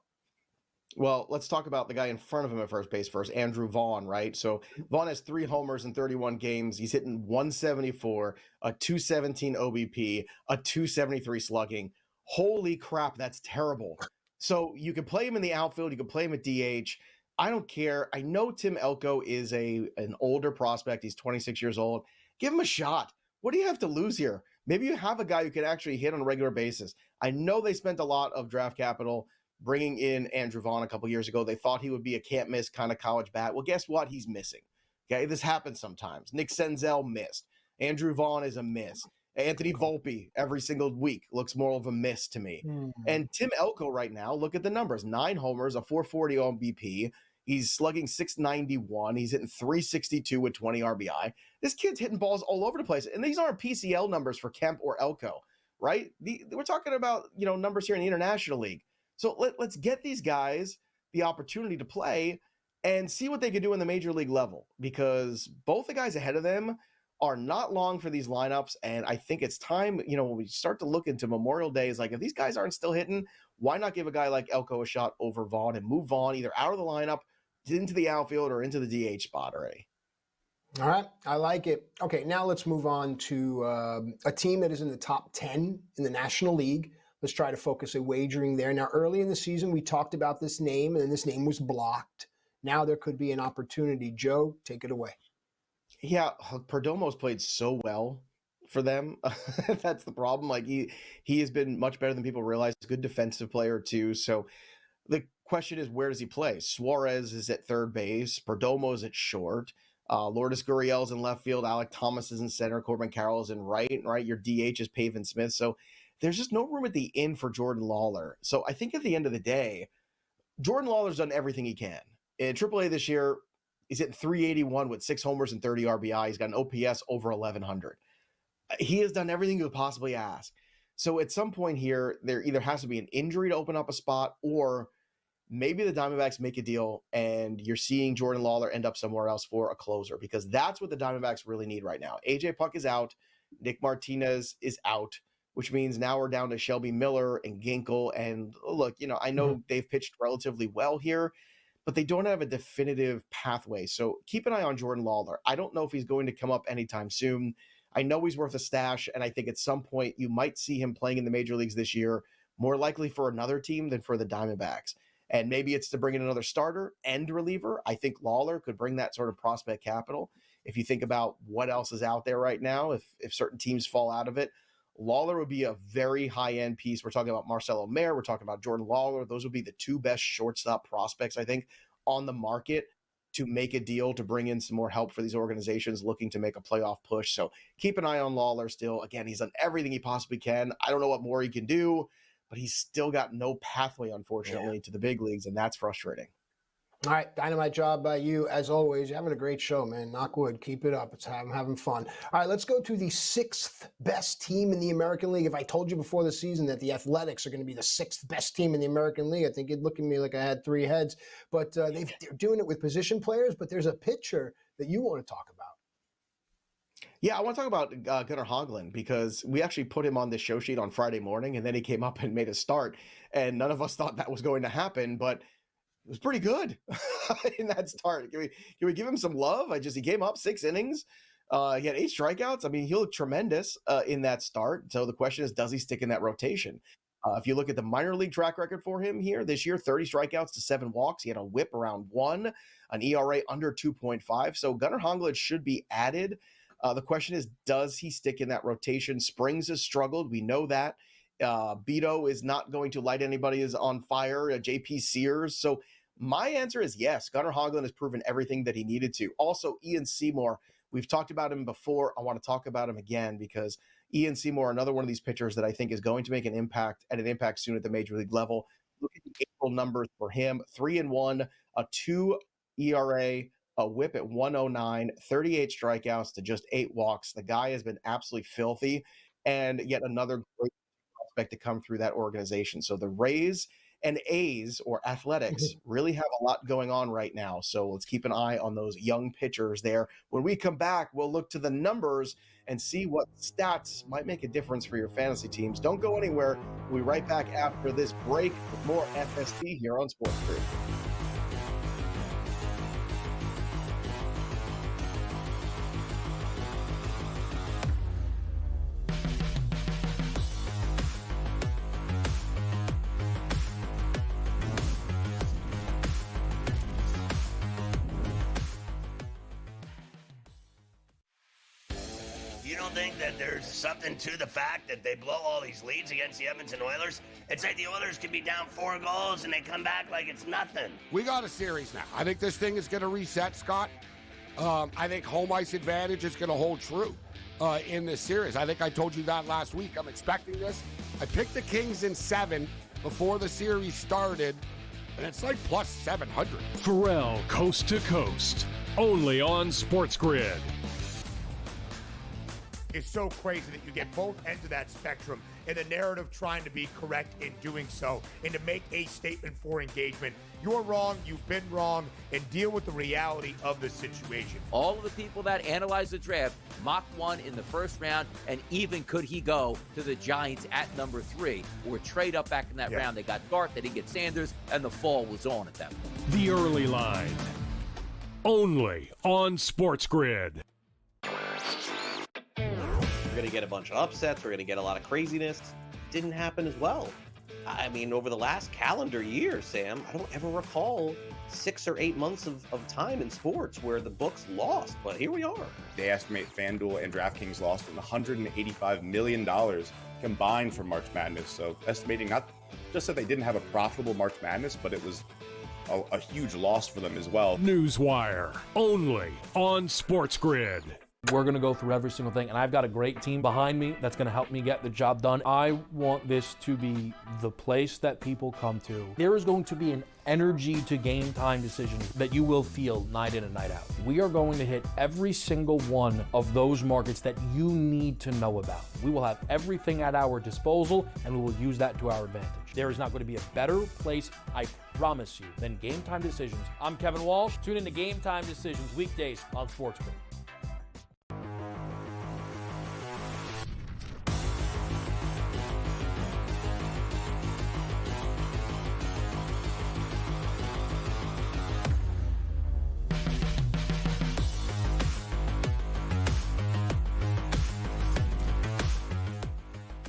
Well, let's talk about the guy in front of him at first base first, Andrew Vaughn, right? So Vaughn has 3 homers in 31 games. He's hitting 174, a 217 OBP, a 273 slugging. Holy crap, that's terrible. So you can play him in the outfield. You can play him at DH. I don't care. I know Tim Elko is an older prospect. He's 26 years old. Give him a shot. What do you have to lose here? Maybe you have a guy who can actually hit on a regular basis. I know they spent a lot of draft capital bringing in Andrew Vaughn a couple years ago. They thought he would be a can't-miss kind of college bat. Well, guess what? He's missing. Okay, this happens sometimes. Nick Senzel missed. Andrew Vaughn is a miss. Anthony Volpe every single week looks more of a miss to me. And Tim Elko right now, look at the numbers. 9 homers, a 440 on BP. He's slugging 691. He's hitting 362 with 20 RBI. This kid's hitting balls all over the place. And these aren't PCL numbers for Kemp or Elko, right? We're talking about, numbers here in the International League. So let's get these guys the opportunity to play and see what they can do in the major league level, because both the guys ahead of them are not long for these lineups. And I think it's time, when we start to look into Memorial Day, is like, if these guys aren't still hitting, why not give a guy like Elko a shot over Vaughn and move Vaughn either out of the lineup into the outfield or into the DH spot already? All right. I like it. Okay. Now let's move on to a team that is in the top 10 in the National League. Let's try to focus a wagering there. Now, early in the season, we talked about this name, and this name was blocked. Now there could be an opportunity. Joe, take it away. Yeah, Perdomo's played so well for them. That's the problem. Like he has been much better than people realize. He's a good defensive player too. So the question is, where does he play? Suarez is at third base. Perdomo's at short. Lourdes Gurriel's in left field. Alec Thomas is in center. Corbin Carroll is in right. Your DH is Pavin Smith. So there's just no room at the end for Jordan Lawler. So I think at the end of the day, Jordan Lawler's done everything he can. In AAA this year, he's hitting 381 with 6 homers and 30 RBI. He's got an OPS over 1,100. He has done everything you could possibly ask. So at some point here, there either has to be an injury to open up a spot, or maybe the Diamondbacks make a deal and you're seeing Jordan Lawler end up somewhere else for a closer, because that's what the Diamondbacks really need right now. AJ Puck is out. Nick Martinez is out, which means now we're down to Shelby Miller and Ginkel. And look, I know they've pitched relatively well here, but they don't have a definitive pathway. So keep an eye on Jordan Lawler. I don't know if he's going to come up anytime soon. I know he's worth a stash, and I think at some point you might see him playing in the major leagues this year, more likely for another team than for the Diamondbacks. And maybe it's to bring in another starter and reliever. I think Lawler could bring that sort of prospect capital. If you think about what else is out there right now, if certain teams fall out of it, Lawler would be a very high-end piece. We're talking about Marcelo Mayer. We're talking about Jordan Lawler. Those would be the 2 best shortstop prospects, I think, on the market to make a deal to bring in some more help for these organizations looking to make a playoff push. So keep an eye on Lawler still. Again, he's done everything he possibly can. I don't know what more he can do, but he's still got no pathway, unfortunately, to the big leagues, and that's frustrating. All right, dynamite job by you as always. You're having a great show, man. Knock wood, keep it up. I'm having fun. All right, let's go to the 6th best team in the American League. If I told you before the season that the Athletics are going to be the 6th best team in the American League, I think you'd look at me like I had 3 heads. But they're doing it with position players, but there's a pitcher that you want to talk about. Yeah, I want to talk about Gunnar Hoglund because we actually put him on the show sheet on Friday morning, and then he came up and made a start, and none of us thought that was going to happen, but it was pretty good in that start. Can we give him some love? He came up 6 innings. He had 8 strikeouts. I mean, he looked tremendous in that start. So the question is, does he stick in that rotation? If you look at the minor league track record for him here this year, 30 strikeouts to 7 walks. He had a whip around 1, an ERA under 2.5. So Gunnar Hoglund should be added. The question is, does he stick in that rotation? Springs has struggled. We know that. Beto is not going to light anybody is on fire. JP Sears. So my answer is yes. Gunnar Hoglund has proven everything that he needed to. Also, Ian Seymour. We've talked about him before. I want to talk about him again because Ian Seymour, another one of these pitchers that I think is going to make an impact soon at the major league level. Look at the April numbers for him: 3-1, a 2 ERA, a whip at 109, 38 strikeouts to just 8 walks. The guy has been absolutely filthy, and yet another great prospect to come through that organization. So the Rays and A's, or Athletics, really have a lot going on right now. So let's keep an eye on those young pitchers there. When we come back, we'll look to the numbers and see what stats might make a difference for your fantasy teams. Don't go anywhere. We'll be right back after this break with more FST here on SportsGrid. You don't think that there's something to the fact that they blow all these leads against the Edmonton Oilers? It's like the Oilers can be down 4 goals and they come back like it's nothing. We got a series now. I think this thing is going to reset, Scott. I think home ice advantage is going to hold true in this series. I think I told you that last week. I'm expecting this. I picked the Kings in 7 before the series started, and it's like plus 700. Pharrell Coast to Coast, only on SportsGrid. It's so crazy that you get both ends of that spectrum and the narrative trying to be correct in doing so and to make a statement for engagement. You're wrong, you've been wrong, and deal with the reality of the situation. All of the people that analyze the draft mocked one in the first round, and even could he go to the Giants at number 3 or trade up back in that round. They got Garth, they didn't get Sanders, and the fall was on at that point. The early line, only on SportsGrid. We're going to get a bunch of upsets. We're going to get a lot of craziness. Didn't happen as well. I mean, over the last calendar year, Sam, I don't ever recall 6 or 8 months of time in sports where the books lost, but here we are. They estimate FanDuel and DraftKings lost $185 million combined for March Madness. So estimating not just that they didn't have a profitable March Madness, but it was a huge loss for them as well. Newswire, only on SportsGrid. We're going to go through every single thing, and I've got a great team behind me that's going to help me get the job done. I want this to be the place that people come to. There is going to be an energy to game time decisions that you will feel night in and night out. We are going to hit every single one of those markets that you need to know about. We will have everything at our disposal, and we will use that to our advantage. There is not going to be a better place, I promise you, than Game Time Decisions. I'm Kevin Walsh. Tune in to Game Time Decisions weekdays on SportsGrid.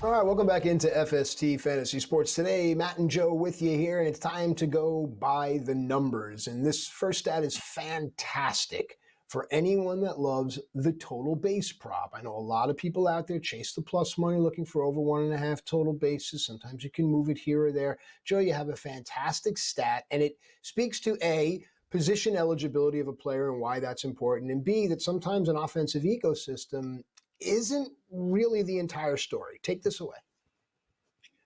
All right, welcome back into FST Fantasy Sports. Today, Matt and Joe with you here, and it's time to go by the numbers. And this first stat is fantastic for anyone that loves the total base prop. I know a lot of people out there chase the plus money looking for over 1.5 total bases. Sometimes you can move it here or there. Joe, you have a fantastic stat, and it speaks to A, position eligibility of a player and why that's important, and B, that sometimes an offensive ecosystem isn't really the entire story. Take this away.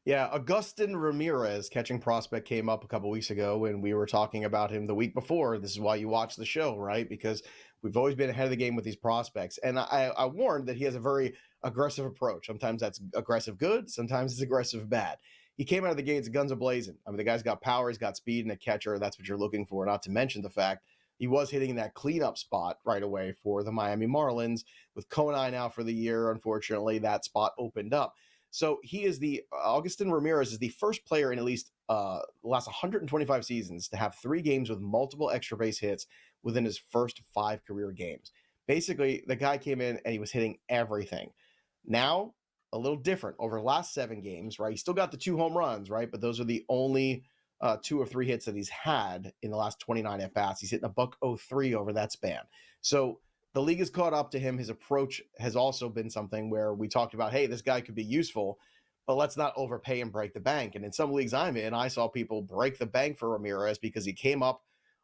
Yeah, Agustin Ramirez, catching prospect, came up a couple weeks ago when we were talking about him the week before. This is why you watch the show, right? Because we've always been ahead of the game with these prospects. And I warned that he has a very aggressive approach. Sometimes that's aggressive good, sometimes it's aggressive bad. He came out of the gates guns a-blazing. I mean, the guy's got power, he's got speed, and a catcher. That's what you're looking for, not to mention the fact he was hitting that cleanup spot right away for the Miami Marlins. With Konai out for the year, unfortunately, that spot opened up. So he is Augustin Ramirez is the first player in at least the last 125 seasons to have 3 games with multiple extra base hits within his first 5 career games. Basically, the guy came in and he was hitting everything. Now, a little different over the last 7 games, right? He still got the 2 home runs, right? But those are the only 2 or 3 hits that he's had in the last 29 at-bats. He's hitting a .03 over that span. So the league has caught up to him. His approach has also been something where we talked about, hey, this guy could be useful, but let's not overpay and break the bank. And in some leagues I'm in, I saw people break the bank for Ramirez because he came up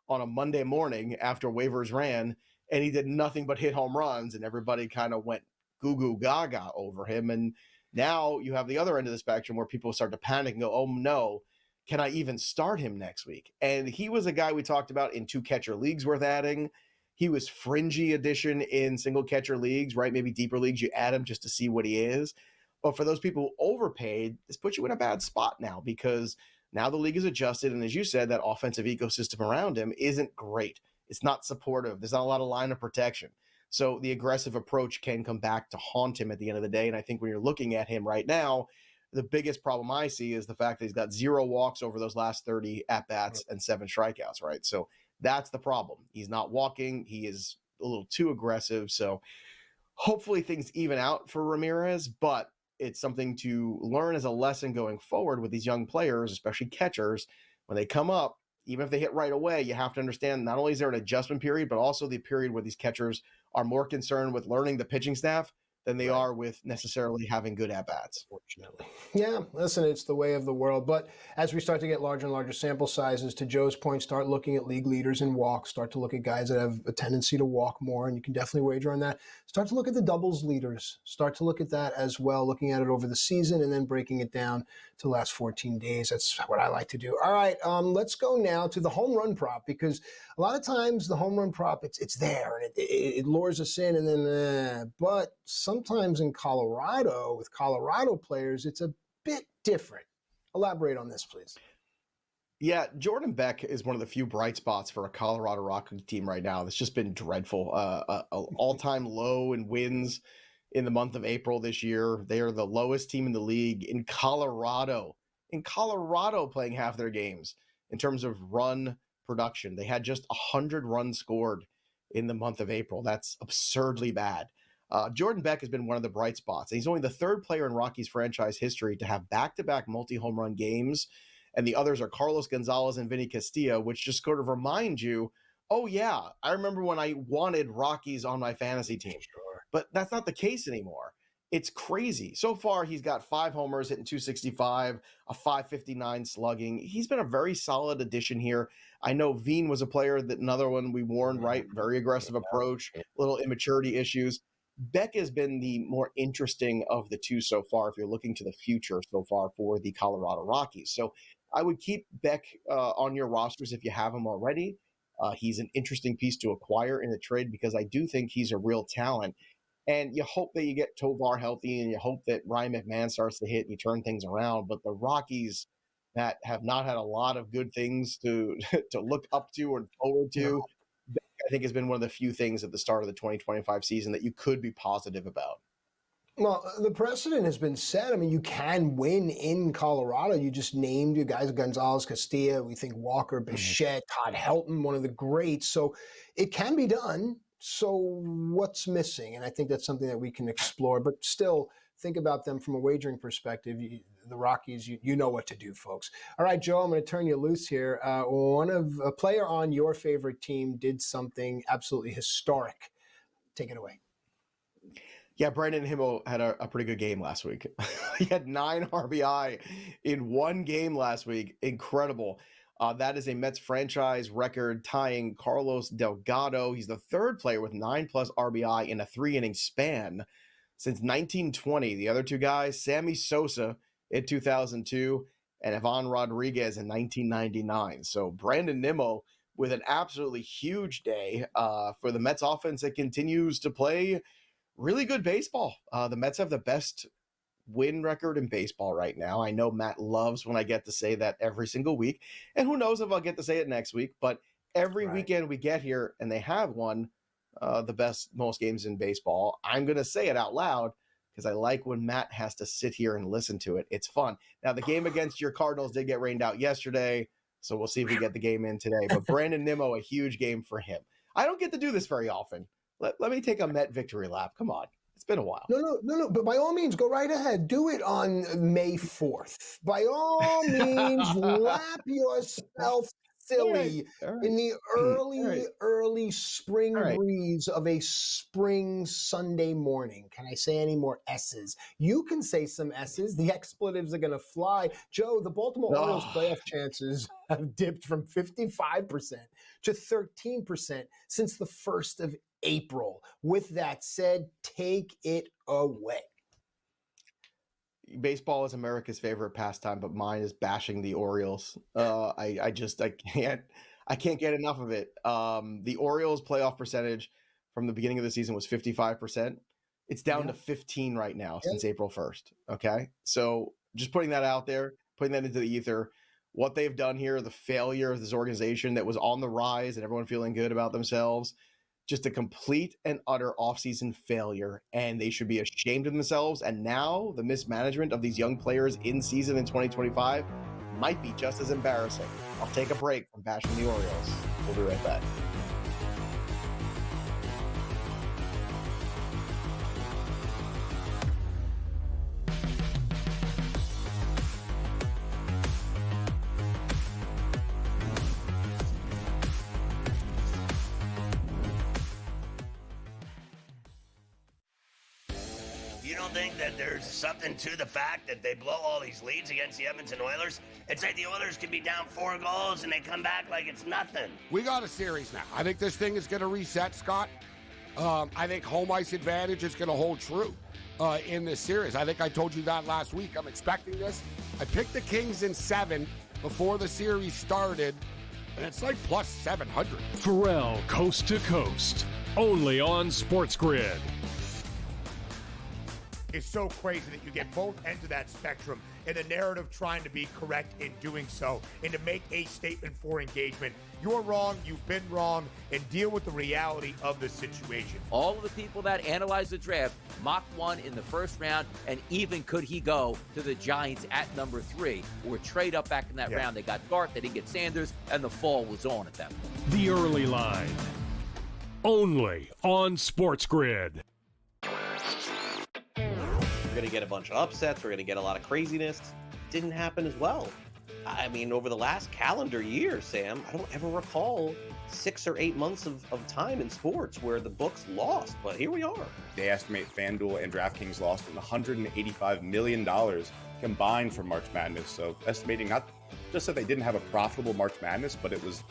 on a Monday morning after waivers ran and he did nothing but hit home runs, and everybody kind of went goo goo gaga over him. And now you have the other end of the spectrum where people start to panic and go, oh no, can I even start him next week? And he was a guy we talked about in 2 catcher leagues worth adding. He was fringy addition in single catcher leagues, right? Maybe deeper leagues, you add him just to see what he is. But for those people who overpaid, this puts you in a bad spot now because now the league is adjusted. And as you said, that offensive ecosystem around him isn't great. It's not supportive. There's not a lot of line of protection. So the aggressive approach can come back to haunt him at the end of the day. And I think when you're looking at him right now, the biggest problem I see is the fact that he's got 0 walks over those last 30 at-bats and 7 strikeouts, right? So that's the problem. He's not walking. He is a little too aggressive. So hopefully things even out for Ramirez, but it's something to learn as a lesson going forward with these young players, especially catchers. When they come up, even if they hit right away, you have to understand not only is there an adjustment period, but also the period where these catchers are more concerned with learning the pitching staff than they are with necessarily having good at-bats. Fortunately. Yeah, listen, it's the way of the world. But as we start to get larger and larger sample sizes, to Joe's point, start looking at league leaders in walks, start to look at guys that have a tendency to walk more, and you can definitely wager on that. Start to look at the doubles leaders. Start to look at that as well, looking at it over the season and then breaking it down to the last 14 days. That's what I like to do. All right, let's go now to the home run prop, because a lot of times the home run prop, it's there, and it lures us in, and then, but sometimes in Colorado, with Colorado players, it's a bit different. Elaborate on this, please. Yeah, Jordan Beck is one of the few bright spots for a Colorado Rockies team right now. That's just been dreadful. All-time low in wins in the month of April this year. They are the lowest team in the league in Colorado. In Colorado, playing half their games in terms of run production. They had just 100 runs scored in the month of April. That's absurdly bad. Jordan Beck has been one of the bright spots. And he's only the 3rd player in Rockies franchise history to have back-to-back multi-home run games. And the others are Carlos Gonzalez and Vinny Castillo, which just sort of remind you, oh yeah, I remember when I wanted Rockies on my fantasy team. Sure. But that's not the case anymore. It's crazy. So far, he's got 5 homers, hitting 265, a 559 slugging. He's been a very solid addition here. I know Veen was a player that another one we warned, right? Very aggressive approach, little immaturity issues. Beck has been the more interesting of the 2 so far, if you're looking to the future so far for the Colorado Rockies. So I would keep Beck on your rosters if you have him already. He's an interesting piece to acquire in a trade because I do think he's a real talent. And you hope that you get Tovar healthy, and you hope that Ryan McMahon starts to hit and you turn things around. But the Rockies that have not had a lot of good things to to look up to or forward to, I think has been one of the few things at the start of the 2025 season that you could be positive about. Well, the precedent has been set. I mean, you can win in Colorado. You just named your guys, Gonzalez, Castillo, we think Walker, Bichette, Todd Helton, one of the greats. So it can be done. So what's missing? And I think that's something that we can explore, but still think about them from a wagering perspective. The Rockies, you know what to do, folks. All right, Joe, I'm going to turn you loose here. A player on your favorite team did something absolutely historic. Take it away. Yeah, Brandon Himmel had a pretty good game last week. He had 9 RBI in one game last week. Incredible. That is a Mets franchise record, tying Carlos Delgado. He's the 3rd player with 9+ RBI in a 3-inning span since 1920. The other 2 guys, Sammy Sosa in 2002 and Ivan Rodriguez in 1999. So Brandon Nimmo with an absolutely huge day for the Mets offense that continues to play really good baseball. The Mets have the best win record in baseball right now. I know Matt loves when I get to say that every single week, and who knows if I'll get to say it next week, but every weekend we get here and they have won the most games in baseball, I'm going to say it out loud because I like when Matt has to sit here and listen to it. It's fun. Now, the game against your Cardinals did get rained out yesterday, so we'll see if we get the game in today. But Brandon Nimmo, a huge game for him. I don't get to do this very often. Let me take a Met victory lap. Come on. It's been a while. No. But by all means, go right ahead. Do it on May 4th. By all means, lap yourself silly in the early spring breeze of a spring Sunday morning. Can I say any more S's? You can say some S's. The expletives are going to fly. Joe, the Baltimore Orioles playoff chances have dipped from 55% to 13% since the 1st of April. With that said, take it away. Baseball is America's favorite pastime, but mine is bashing the Orioles. I can't get enough of it. The Orioles playoff percentage from the beginning of the season was 55%. It's down to 15 right now since April 1st. Okay. So just putting that out there, putting that into the ether, what they've done here, the failure of this organization that was on the rise and everyone feeling good about themselves, just a complete and utter offseason failure, and they should be ashamed of themselves. And now the mismanagement of these young players in season in 2025 might be just as embarrassing. I'll take a break from bashing the Orioles. We'll be right back. Think that there's something to the fact that they blow all these leads against the Edmonton Oilers? It's like the Oilers could be down 4 goals and they come back like it's nothing. We got a series now. I think this thing is going to reset, Scott. I think home ice advantage is going to hold true in this series. I think I told you that last week. I'm expecting this. I picked the Kings in 7 before the series started, and it's like plus 700. Pharrell Coast to Coast, only on SportsGrid. It's so crazy that you get both ends of that spectrum and the narrative trying to be correct in doing so and to make a statement for engagement. You're wrong, you've been wrong, and deal with the reality of the situation. All of the people that analyze the draft mocked one in the first round, and even could he go to the Giants at number 3 or trade up back in that round. They got Gart, they didn't get Sanders, and the fall was on at that point. The early line, only on SportsGrid. We're going to get a bunch of upsets. We're going to get a lot of craziness. Didn't happen as well. I mean, over the last calendar year, Sam, I don't ever recall 6 or 8 months of time in sports where the books lost, but here we are. They estimate FanDuel and DraftKings lost $185 million combined for March Madness. So estimating not just that they didn't have a profitable March Madness, but it was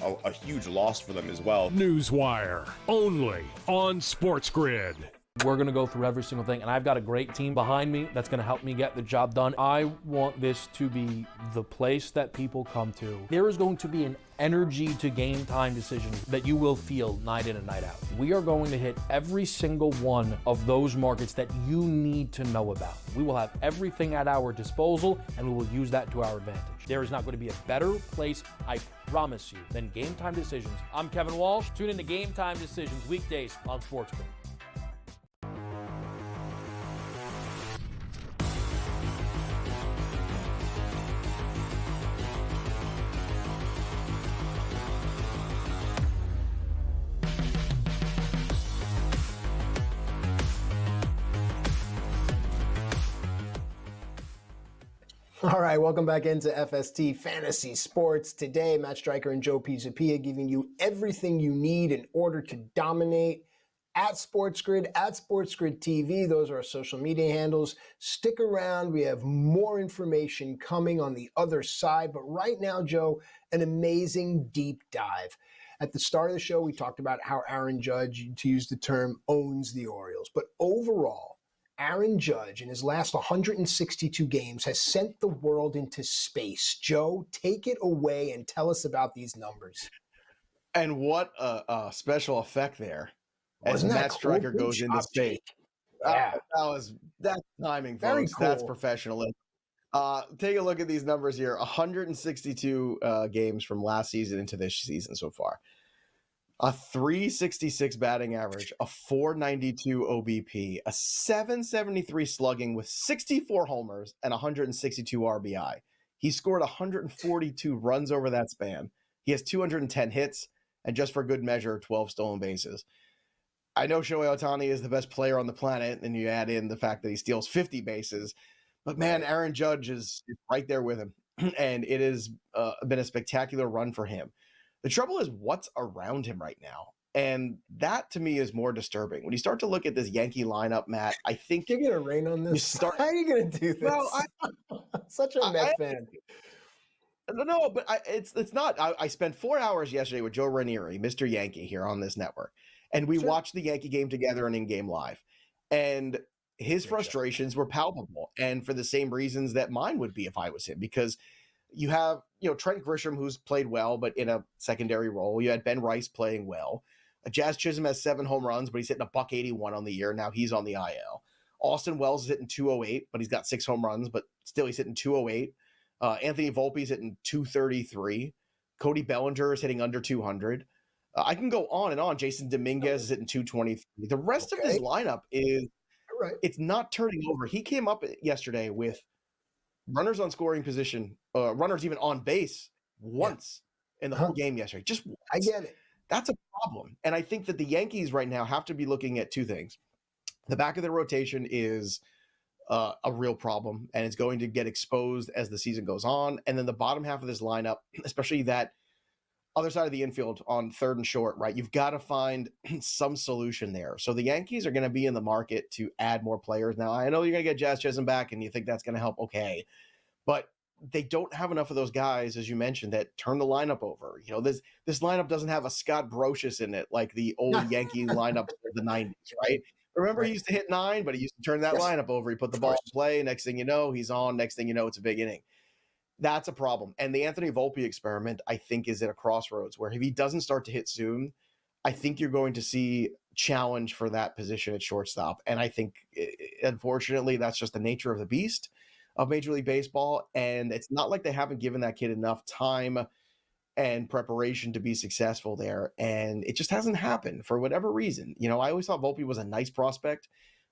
a huge loss for them as well. Newswire, only on SportsGrid. We're going to go through every single thing, and I've got a great team behind me that's going to help me get the job done. I want this to be the place that people come to. There is going to be an energy to game time decisions that you will feel night in and night out. We are going to hit every single one of those markets that you need to know about. We will have everything at our disposal, and we will use that to our advantage. There is not going to be a better place, I promise you, than Game Time Decisions. I'm Kevin Walsh. Tune in to Game Time Decisions weekdays on SportsGrid. All right, welcome back into FST Fantasy Sports. Today, Matt Stryker and Joe Pisapia giving you everything you need in order to dominate at SportsGrid, at SportsGrid TV. Those are our social media handles. Stick around. We have more information coming on the other side. But right now, Joe, an amazing deep dive. At the start of the show, we talked about how Aaron Judge, to use the term, owns the Orioles. But overall, Aaron Judge, in his last 162 games, has sent the world into space. Joe, take it away and tell us about these numbers. And what a special effect there. Wasn't as that Matt cool? Stryker Good goes into job, space. Jake. Yeah. That's timing, Very folks. That's cool. professionalism. Take a look at these numbers here. 162 games from last season into this season so far. A 366 batting average, a 492 OBP, a 773 slugging with 64 homers and 162 RBI. He scored 142 runs over that span. He has 210 hits and, just for good measure, 12 stolen bases. I know Shohei Ohtani is the best player on the planet, and you add in the fact that he steals 50 bases. But, man, Aaron Judge is right there with him, and it has been a spectacular run for him. The trouble is what's around him right now, and that, to me, is more disturbing. When you start to look at this Yankee lineup, Matt, I think you're going to rain on this. How are you going to do this? Well, Such a Met fan. No, but it's not. I spent 4 hours yesterday with Joe Ranieri, Mr. Yankee, here on this network, and we watched the Yankee game together and in-game live. And his frustrations were palpable, and for the same reasons that mine would be if I was him, because you have, Trent Grisham, who's played well, but in a secondary role. You had Ben Rice playing well. Jazz Chisholm has 7 home runs, but he's hitting $181 on the year. Now he's on the IL. Austin Wells is hitting 208, but he's got 6 home runs, but still he's hitting 208. Anthony Volpe's hitting 233. Cody Bellinger is hitting under 200. I can go on and on. Jason Dominguez is hitting 223. The rest of his lineup it's not turning over. He came up yesterday with runners on scoring position, runners even on base once in the whole game yesterday. Just once. I get it. That's a problem. And I think that the Yankees right now have to be looking at 2 things. The back of their rotation is a real problem, and it's going to get exposed as the season goes on. And then the bottom half of this lineup, especially that other side of the infield on third and short, right? You've got to find some solution there. So the Yankees are going to be in the market to add more players. Now, I know you're going to get Jazz Chisholm back, and you think that's going to help. Okay. But they don't have enough of those guys, as you mentioned, that turn the lineup over. This lineup doesn't have a Scott Brocious in it like the old Yankee lineup of the 90s, right? Remember, he used to hit 9, but he used to turn that lineup over. He put the ball in play. Next thing you know, he's on. Next thing you know, it's a big inning. That's a problem. And the Anthony Volpe experiment, I think, is at a crossroads where if he doesn't start to hit soon, I think you're going to see challenge for that position at shortstop. And I think, unfortunately, that's just the nature of the beast of Major League Baseball. And it's not like they haven't given that kid enough time and preparation to be successful there. And it just hasn't happened for whatever reason. I always thought Volpe was a nice prospect.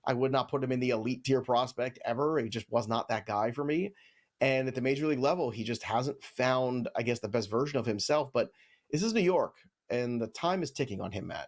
I would not put him in the elite tier prospect ever. He just was not that guy for me. And at the major league level, he just hasn't found, I guess, the best version of himself. But this is New York, and the time is ticking on him, Matt.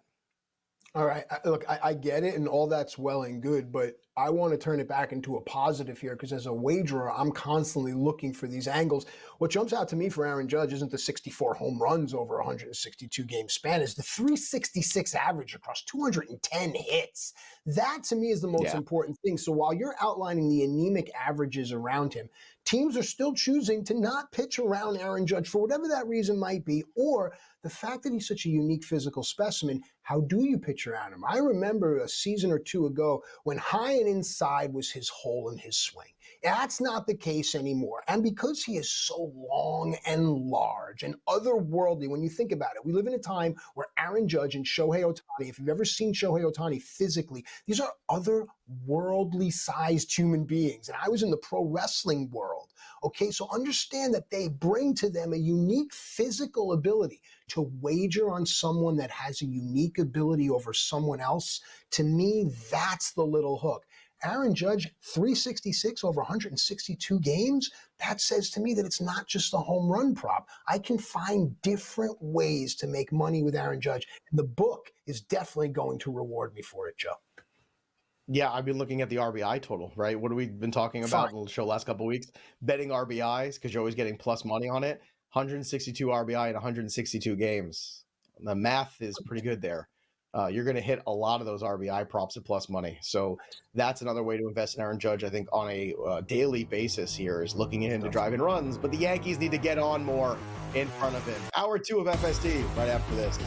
All right. Look, I get it, and all that's well and good, but I want to turn it back into a positive here because as a wagerer, I'm constantly looking for these angles. What jumps out to me for Aaron Judge isn't the 64 home runs over 162 game span, is the 366 average across 210 hits. That to me is the most important thing. So while you're outlining the anemic averages around him, teams are still choosing to not pitch around Aaron Judge for whatever that reason might be, or the fact that he's such a unique physical specimen. How do you pitch around him? I remember a season or 2 ago when high and inside was his hole in his swing. That's not the case anymore. And because he is so long and large and otherworldly, when you think about it, we live in a time where Aaron Judge and Shohei Ohtani, if you've ever seen Shohei Ohtani physically, these are otherworldly sized human beings. And I was in the pro wrestling world. Okay, so understand that they bring to them a unique physical ability. To wager on someone that has a unique ability over someone else, to me, that's the little hook. Aaron Judge, 366 over 162 games, that says to me that it's not just a home run prop. I can find different ways to make money with Aaron Judge. And the book is definitely going to reward me for it, Joe. Yeah, I've been looking at the RBI total, right? What have we been talking about in the show last couple of weeks? Betting RBIs, because you're always getting plus money on it. 162 RBI in 162 games. The math is pretty good there. You're going to hit a lot of those RBI props at plus money. So that's another way to invest in Aaron Judge, I think, on a daily basis here, is looking at him to drive in runs. But the Yankees need to get on more in front of him. Hour 2 of FST right after this.